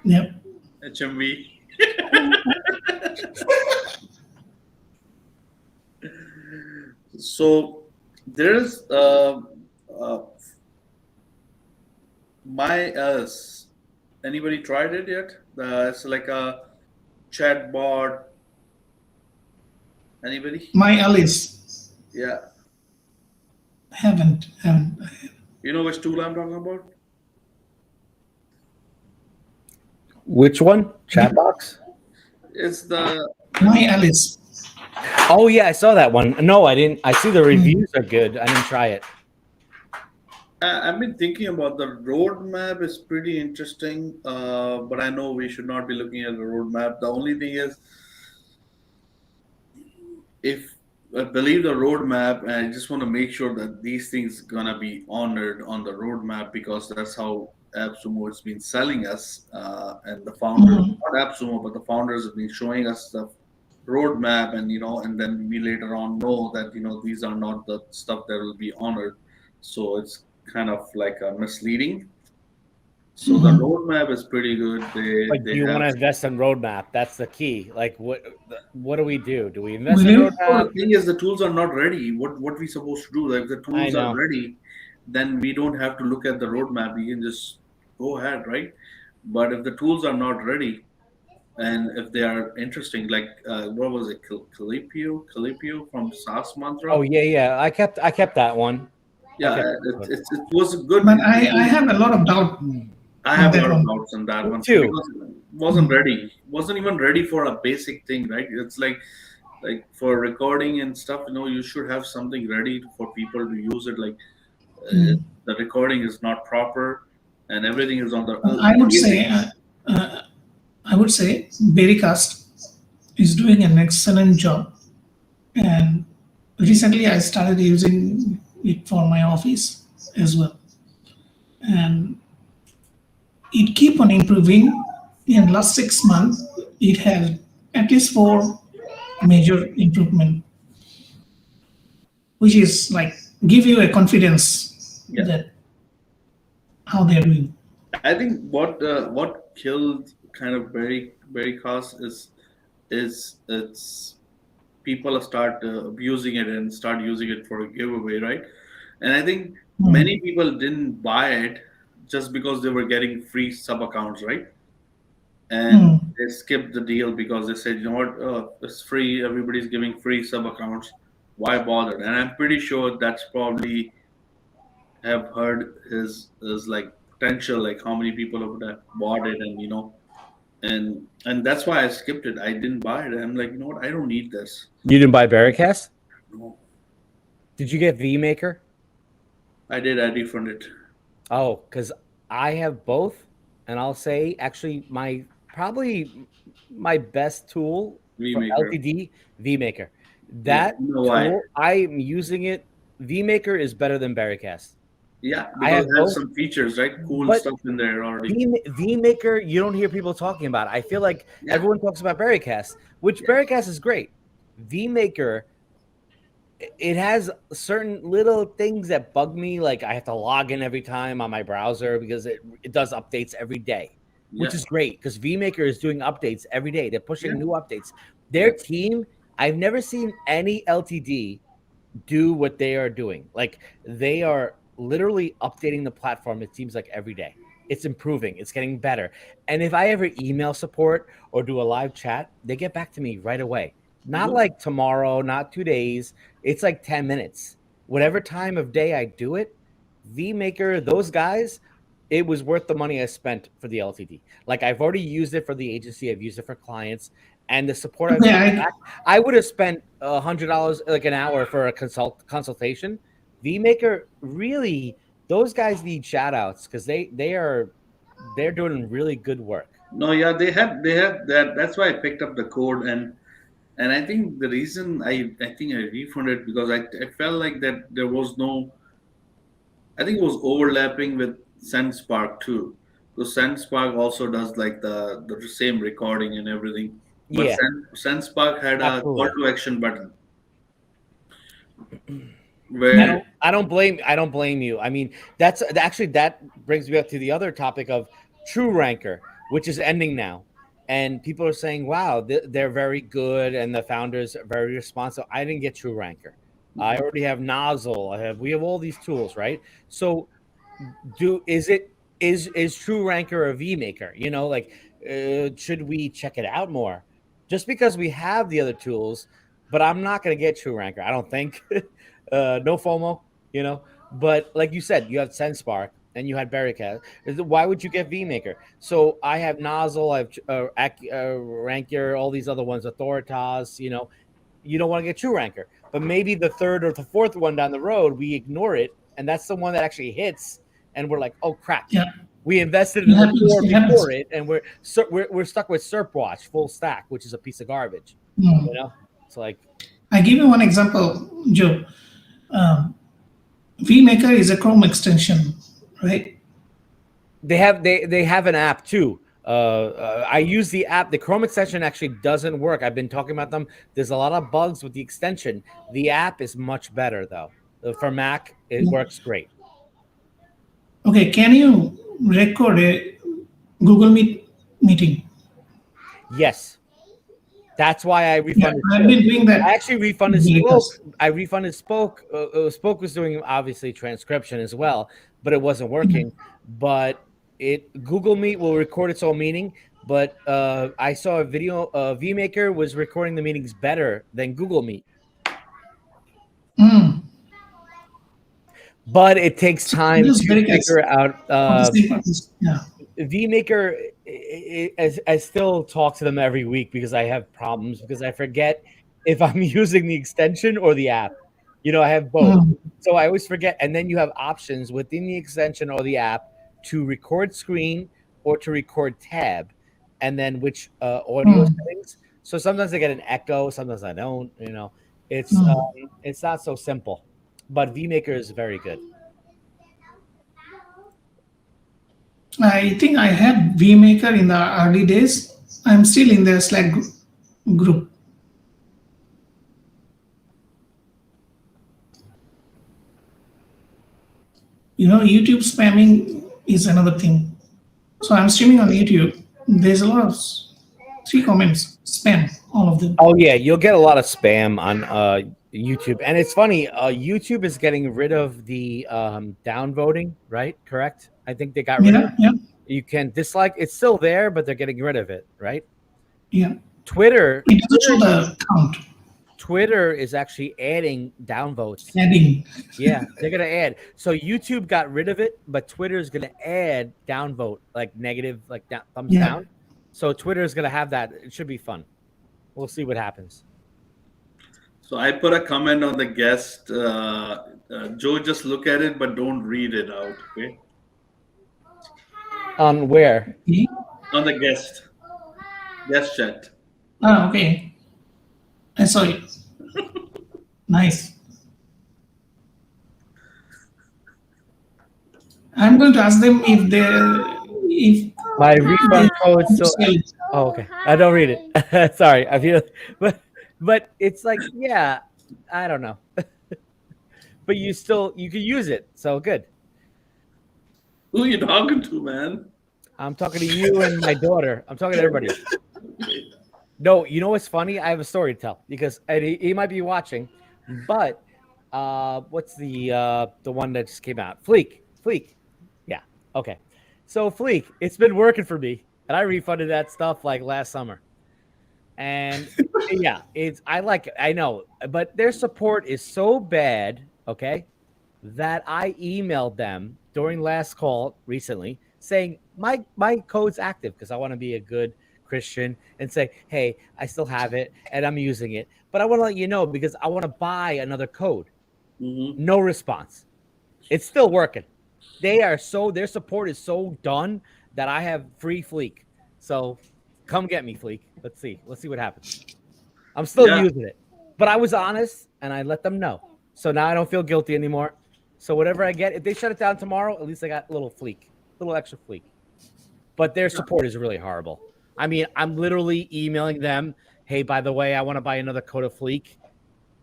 Yep. HMV. So there's anybody tried it yet? It's like a chatbot. Anybody? My Alice. Yeah. Haven't. You know which tool I'm talking about? Which one? Chatbox? It's the My Alice. Oh yeah, I saw that one. No, I didn't. I see the reviews are good. I didn't try it. I've been thinking about the roadmap is pretty interesting, but I know we should not be looking at the roadmap. The only thing is, if I believe the roadmap, and I just want to make sure that these things gonna be honored on the roadmap, because that's how AppSumo has been selling us, and the founders, not AppSumo, but the founders have been showing us the roadmap, and and then we later on know that these are not the stuff that will be honored. So it's kind of like misleading. So the roadmap is pretty good. Do you want to invest in roadmap? That's the key. Like, what do we do? Do we invest in roadmap? Well, the thing is, the tools are not ready. What we supposed to do? Like, if the tools are ready, then we don't have to look at the roadmap. We can just go ahead, right? But if the tools are not ready, and if they are interesting, like what was it, Calipio from SaaS Mantra? Oh yeah. I kept that one. Yeah, it was a good. But I have a lot of doubt. I have a lot of doubts on that one too. Because it wasn't ready. Wasn't even ready for a basic thing, right? It's like for recording and stuff. You should have something ready for people to use it. Like the recording is not proper, and everything is on the. I would say Berrycast is doing an excellent job, and recently I started using it for my office as well, and it keep on improving. In last 6 months, it has at least 4 major improvement, which is like give you a confidence that how they're doing. I think what killed kind of Berrycast is it's people start abusing it and start using it for a giveaway, right? And I think many people didn't buy it just because they were getting free sub accounts, right? And they skipped the deal because they said, it's free. Everybody's giving free sub accounts. Why bother? And I'm pretty sure that's probably have heard his like potential, like how many people would have bought it, and and that's why I skipped it. I didn't buy it. I'm like, what? I don't need this. You didn't buy Berrycast? No. Did you get vMaker? I did. I refunded. Oh, because I have both, and I'll say actually probably my best tool for LTD, vMaker. That tool, I'm using it. vMaker is better than Berrycast. Yeah, because it has some features, right? Cool stuff in there already. vMaker, you don't hear people talking about it. I feel like everyone talks about Berrycast, which Berrycast is great. vMaker, it has certain little things that bug me. Like I have to log in every time on my browser because it does updates every day. which is great because vMaker is doing updates every day. They're pushing new updates. Their team, I've never seen any LTD do what they are doing. Like they are literally updating the platform, it seems like every day. It's improving, it's getting better. And if I ever email support or do a live chat, they get back to me right away. Not like tomorrow, not 2 days. It's like 10 minutes. Whatever time of day I do it, vMaker, those guys, it was worth the money I spent for the LTD. Like I've already used it for the agency, I've used it for clients, and the support I would have spent $100 like an hour for a consultation. vMaker, really, those guys need shout outs because they're doing really good work. No, yeah, they have that. That's why I picked up the code, and I think the reason I think I refunded because I felt like that there was no, I think it was overlapping with SendSpark too. So SendSpark also does like the same recording and everything. But SendSpark had a call to action button. Where I don't blame you. I mean, that brings me up to the other topic of TrueRanker, which is ending now. And people are saying, wow, they're very good and the founders are very responsive. I didn't get TrueRanker. I already have Nozzle. We have all these tools, right? So is TrueRanker a vMaker? You know, like should we check it out more? Just because we have the other tools, but I'm not going to get TrueRanker. I don't think. No FOMO, you know. But like you said, you have SendSpark and you had Berrycat. Why would you get vMaker? So I have Nozzle, I have Ranker, all these other ones, Authoritas. You know, you don't want to get TrueRanker, but maybe the third or the fourth one down the road, we ignore it, and that's the one that actually hits, and we're like, oh crap. Yeah. We invested in the before it, and we're stuck with SERPWatch full stack, which is a piece of garbage. You know, it's like. I give you one example, Joe. vMaker is a Chrome extension, right? They have an app too. I use the app. The Chrome extension actually doesn't work. I've been talking about them. There's a lot of bugs with the extension. The app is much better though. For Mac, it works great. Okay, can you record a Google Meet meeting? Yes. That's why I refunded. Yeah, I've been doing that. I actually refunded Spoke. I refunded Spoke. Spoke was doing obviously transcription as well, but it wasn't working. But Google Meet will record its own meeting. But I saw a video. vMaker was recording the meetings better than Google Meet. But it takes time to figure out. vMaker, I still talk to them every week because I have problems because I forget if I'm using the extension or the app. You know, I have both. So I always forget. And then you have options within the extension or the app to record screen or to record tab, and then which audio settings. So sometimes I get an echo, sometimes I don't. You know, it's not so simple. But vMaker is very good. I think I had vMaker in the early days. I'm still in the Slack group. You know, YouTube spamming is another thing. So I'm streaming on YouTube. There's a lot of 3 comments, spam, all of them. Oh yeah, you'll get a lot of spam on YouTube. And it's funny, YouTube is getting rid of the downvoting, right? Correct? I think they got rid of it. Yeah. You can dislike. It's still there, but they're getting rid of it, right? Yeah. Twitter. It doesn't show the count. Twitter is actually adding downvotes. Yeah, they're going to add. So YouTube got rid of it, but Twitter is going to add downvote, like negative, like thumbs down. So Twitter is going to have that. It should be fun. We'll see what happens. So I put a comment on the guest. Joe, just look at it, but don't read it out, okay? On where? On the guest chat. Oh, okay. I saw it. Nice. I'm going to ask them if my refund code still. Oh, okay. I don't read it. Sorry, I feel, but it's like, yeah, I don't know. But you can use it, so good. Who are you talking to, man? I'm talking to you and my daughter. I'm talking to everybody. No, you know what's funny? I have a story to tell because he might be watching, but what's the one that just came out? Fleek. Yeah. Okay. So Fleek, it's been working for me, and I refunded that stuff like last summer. And yeah, I like it. I know, but their support is so bad, okay, that I emailed them during last call recently saying my code's active because I want to be a good Christian and say, hey, I still have it and I'm using it, but I want to let you know because I want to buy another code. No response. It's still working. Their support is so done that I have free Fleek. So come get me, Fleek. Let's see what happens. I'm still using it, but I was honest and I let them know. So now I don't feel guilty anymore. So whatever I get, if they shut it down tomorrow, at least I got a little extra Fleek. But their support is really horrible. I mean, I'm literally emailing them, hey, by the way, I want to buy another code of Fleek,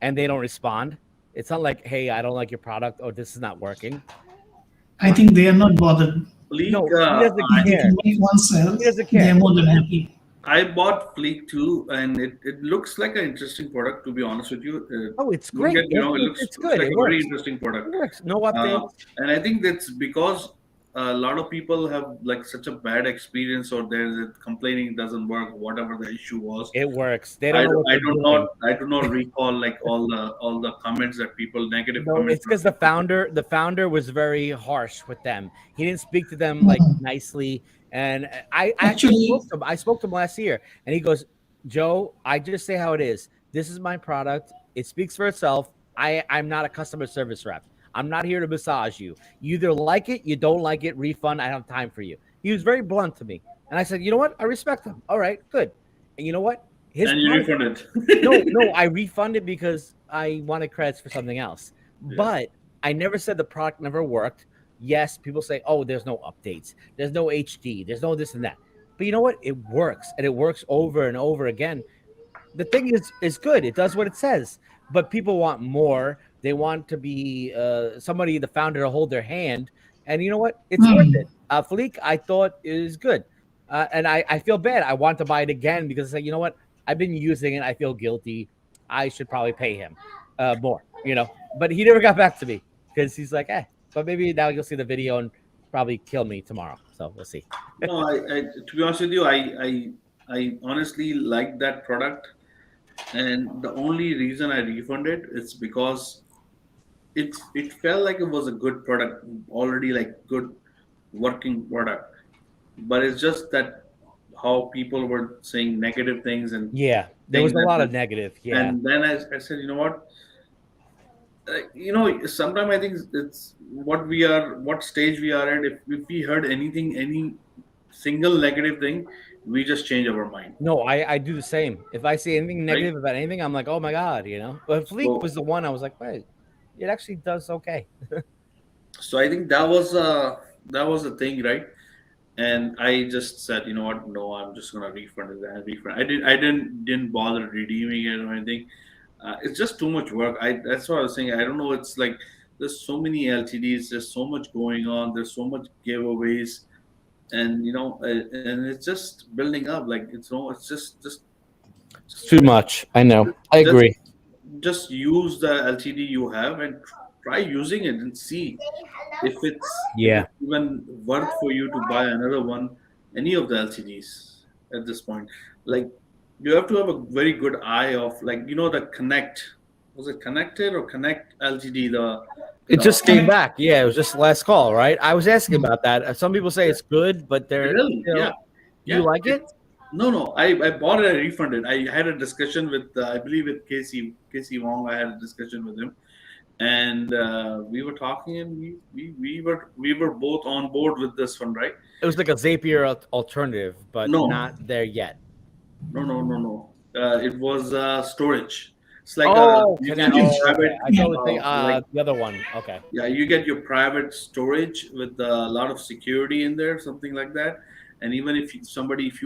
and they don't respond. It's not like, hey, I don't like your product or this is not working. I think they are not bothered. Fleek, No, he doesn't care. Make one sale, He doesn't care. they're more than happy. I bought Fleek too, and it looks like an interesting product. To be honest with you, it's great. It looks good. like It a works. very interesting product. It works. No updates. And I think that's because a lot of people have like such a bad experience, or they're complaining it doesn't work, whatever the issue was. It works. They don't know what I they're do not recall like all the comments that people negative. No, comments. it's because the founder was very harsh with them. He didn't speak to them like nicely. And I actually spoke to him last year, and he goes, Joe, I just say how it is. This is my product. It speaks for itself. I'm not a customer service rep. I'm not here to massage you. You either like it, you don't like it, refund. I don't have time for you. He was very blunt to me. And I said, you know what? I respect him. All right, good. And you know what? And you refunded. No, I refunded because I wanted credits for something else. Yeah. But I never said the product never worked. Yes, people say, oh, there's no updates. There's no HD. There's no this and that. But you know what? It works, and it works over and over again. The thing is good. It does what it says. But people want more. They want to be somebody, the founder, to hold their hand. And you know what? It's worth it. Fleek, I thought is good. And I feel bad. I want to buy it again because I say, you know what? I've been using it. I feel guilty. I should probably pay him more, you know. But he never got back to me because he's like, but maybe now you'll see the video and probably kill me tomorrow. So we'll see. No, to be honest with you, I honestly like that product. And the only reason I refunded is because it felt like it was a good product, already like good working product. But it's just that how people were saying negative things and there was a lot of negative. And then I said, you know what? Sometimes I think it's what stage we are at. If we heard any single negative thing, we just change our mind. No, I do the same. If I see anything negative about anything, I'm like, oh my God, you know. But Fleek was the one I was like, wait, it actually does okay. So I think that was the thing, right? And I just said, you know what? No, I'm just gonna refund it. I didn't bother redeeming it or anything. It's just too much work. That's what I was saying. I don't know. It's like there's so many LTDs. There's so much going on. There's so much giveaways, and and it's just building up. Like it's just too much. I know. I agree. Just use the LTD you have and try using it and see if it's even worth for you to buy another one. Any of the LTDs at this point, like. You have to have a very good eye of the Connect. Was it Connected or Connect LTD? It just came back. Yeah, it was just last call, right? I was asking about that. Some people say it's good, but they're really, You like it? No. I bought it. I refunded. I had a discussion with I believe with Casey Wong. I had a discussion with him, and we were talking, and we were both on board with this one, right? It was like a Zapier alternative, but not there yet. No. It was storage. It's like private. The other one. Okay. Yeah, you get your private storage with a lot of security in there, something like that. And even if you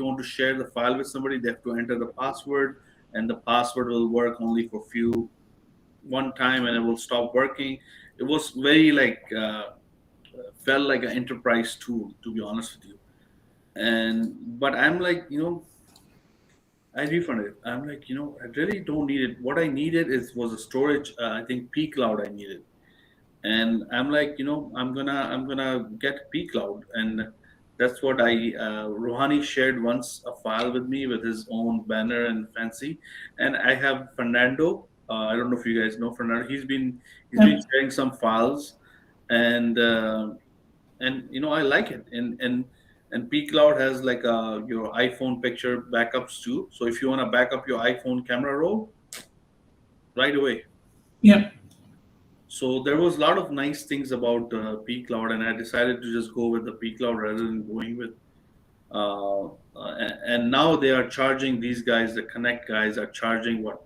want to share the file with somebody, they have to enter the password, and the password will work only for one time, and it will stop working. It was very felt like an enterprise tool, to be honest with you. But I'm like, I refunded it. I'm like, I really don't need it. What I needed was a storage. I think P Cloud I needed, and I'm like, I'm gonna get P Cloud, and that's what Rohani shared once a file with me with his own banner and fancy, and I have Fernando. I don't know if you guys know Fernando. He's been sharing some files, and I like it, and P Cloud has like your iPhone picture backups too. So if you want to back up your iPhone camera roll, right away. Yeah. So there was a lot of nice things about P Cloud, and I decided to just go with the P Cloud rather than going with. And now they are charging, these guys, the Connect guys, are charging what,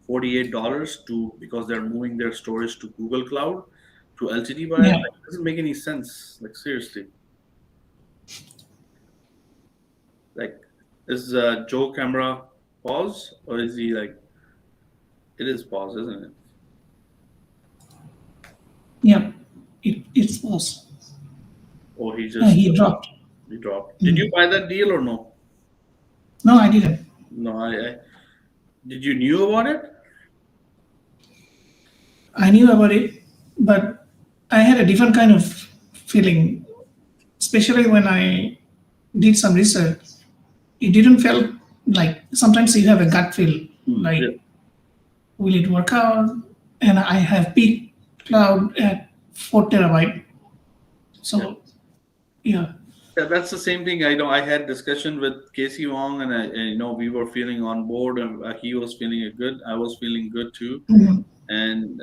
$48 because they're moving their storage to Google Cloud to LTD buyer. Yeah. Like, it doesn't make any sense. Like, seriously. Like, is Joe camera pause, or is he like? It is pause, isn't it? Yeah, it's pause. Or he just he dropped. He dropped. Did you buy that deal or no? No, I didn't. No, I did. You knew about it? I knew about it, but I had a different kind of feeling, especially when I did some research. It didn't feel like, sometimes you have a gut feel, like, will it work out? And I have P Cloud at 4 terabyte. So, yeah. That's the same thing. I know I had discussion with Casey Wong, and we were feeling on board, and he was feeling good. I was feeling good too. Mm-hmm. And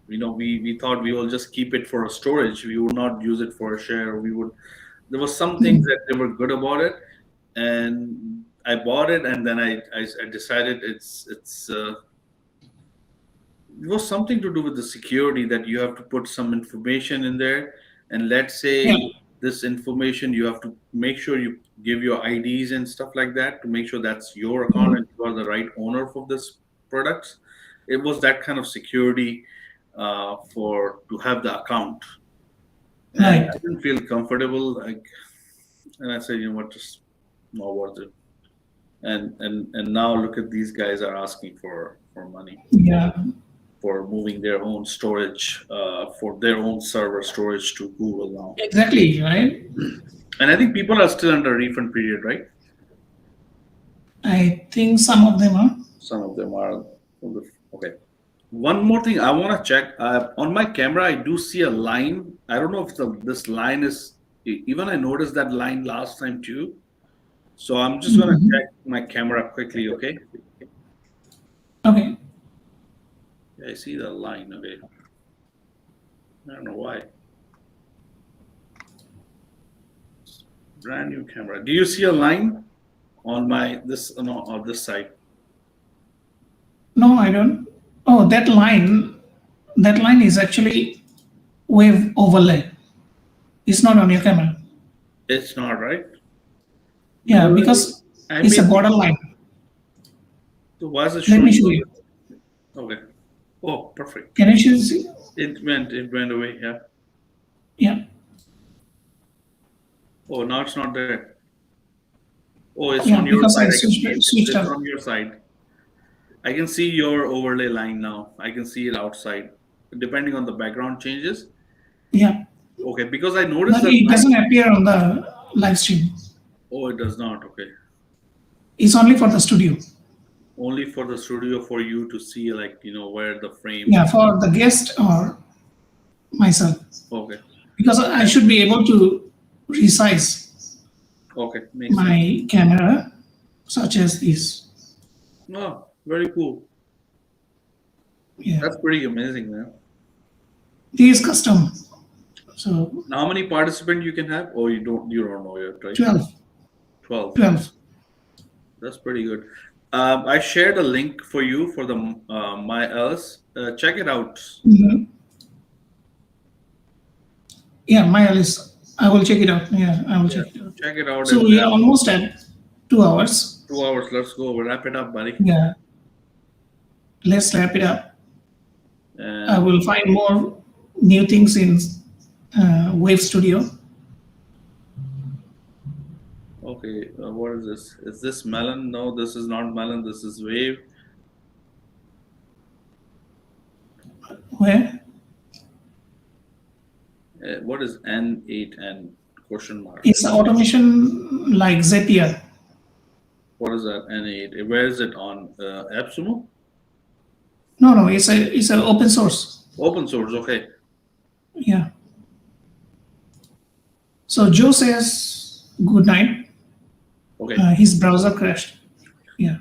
we thought we will just keep it for a storage. We would not use it for a share. There was some things that they were good about it, and I bought it, and then I decided it was something to do with the security, that you have to put some information in there, and let's say this information, you have to make sure you give your IDs and stuff like that to make sure that's your account and you are the right owner for this products. It was that kind of security to have the account. Right. I didn't feel comfortable, and I said, just not worth it. And now look at these guys are asking for money. Yeah. For moving their own storage, for their own server storage to Google now. Exactly, right? And I think people are still under refund period, right? I think some of them are. Some of them are. Okay. One more thing I want to check. On my camera, I do see a line. I don't know if this line is, even I noticed that line last time too. So I'm just going to check my camera quickly, okay? Okay. I see the line. Okay. I don't know why. Brand new camera. Do you see a line on this side? No, I don't. Oh, that line is actually wave overlay. It's not on your camera. It's not, right? Yeah, because it's a border line. So why is it Let showing? me show you. Okay. Oh, perfect. Can you see? It went away. Yeah. Yeah. Oh, now it's not there. Oh, it's Yeah, on your because side. I switched It's up. on your side. I can see your overlay line now. I can see it outside, depending on the background changes. Yeah. Okay, because I noticed But that it doesn't appear on the live stream. Oh, it does not. Okay. It's only for the studio. Only for the studio, for you to see, like, where the frame. Yeah, for the guest or myself. Okay. Because I should be able to resize Okay. Makes sense. my camera, such as this. Oh, very cool. Yeah. That's pretty amazing, man. This is custom. So Now, how many participants you can have? Oh, you don't know yet, right? 12. 12. That's pretty good. I shared a link for you for the My Alice. Check it out. Mm-hmm. Yeah, my Alice. I will check it out. Yeah, I will check it out. Check it out. So we are almost at 2 hours. 2 hours. Let's go. We'll wrap it up, buddy. Yeah. Let's wrap it up. I will find more new things in Wave Studio. Okay, what is this? Is this Melon? No, this is not Melon. This is Wave. Where? What is N8N? Question mark. It's automation like Zapier. What is that? N8. Where is it on? AppSumo? No, it's a open source. Open source. Okay. Yeah. So Joe says good night. Okay. His browser crashed. Yeah.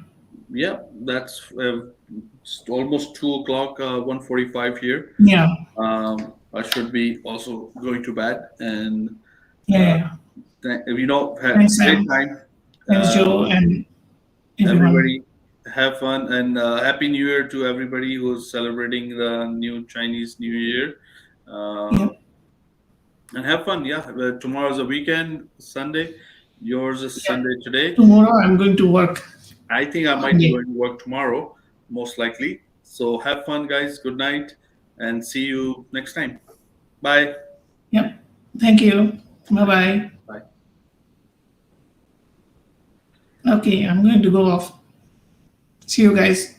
Yeah, that's almost 2 o'clock, 1:45 here. Yeah. I should be also going to bed, and Yeah. have Thanks, great Sam. time. Thanks, Joe, and everyone. Everybody have fun, and Happy New Year to everybody who's celebrating the new Chinese New Year. And have fun. Yeah, tomorrow's a weekend, Sunday. Yours is Sunday today. Tomorrow I'm going to work. I think I might be going to work tomorrow, most likely. So have fun, guys. Good night, and see you next time. Bye. Yep. Thank you. Bye-bye. Bye. Okay, I'm going to go off. See you guys.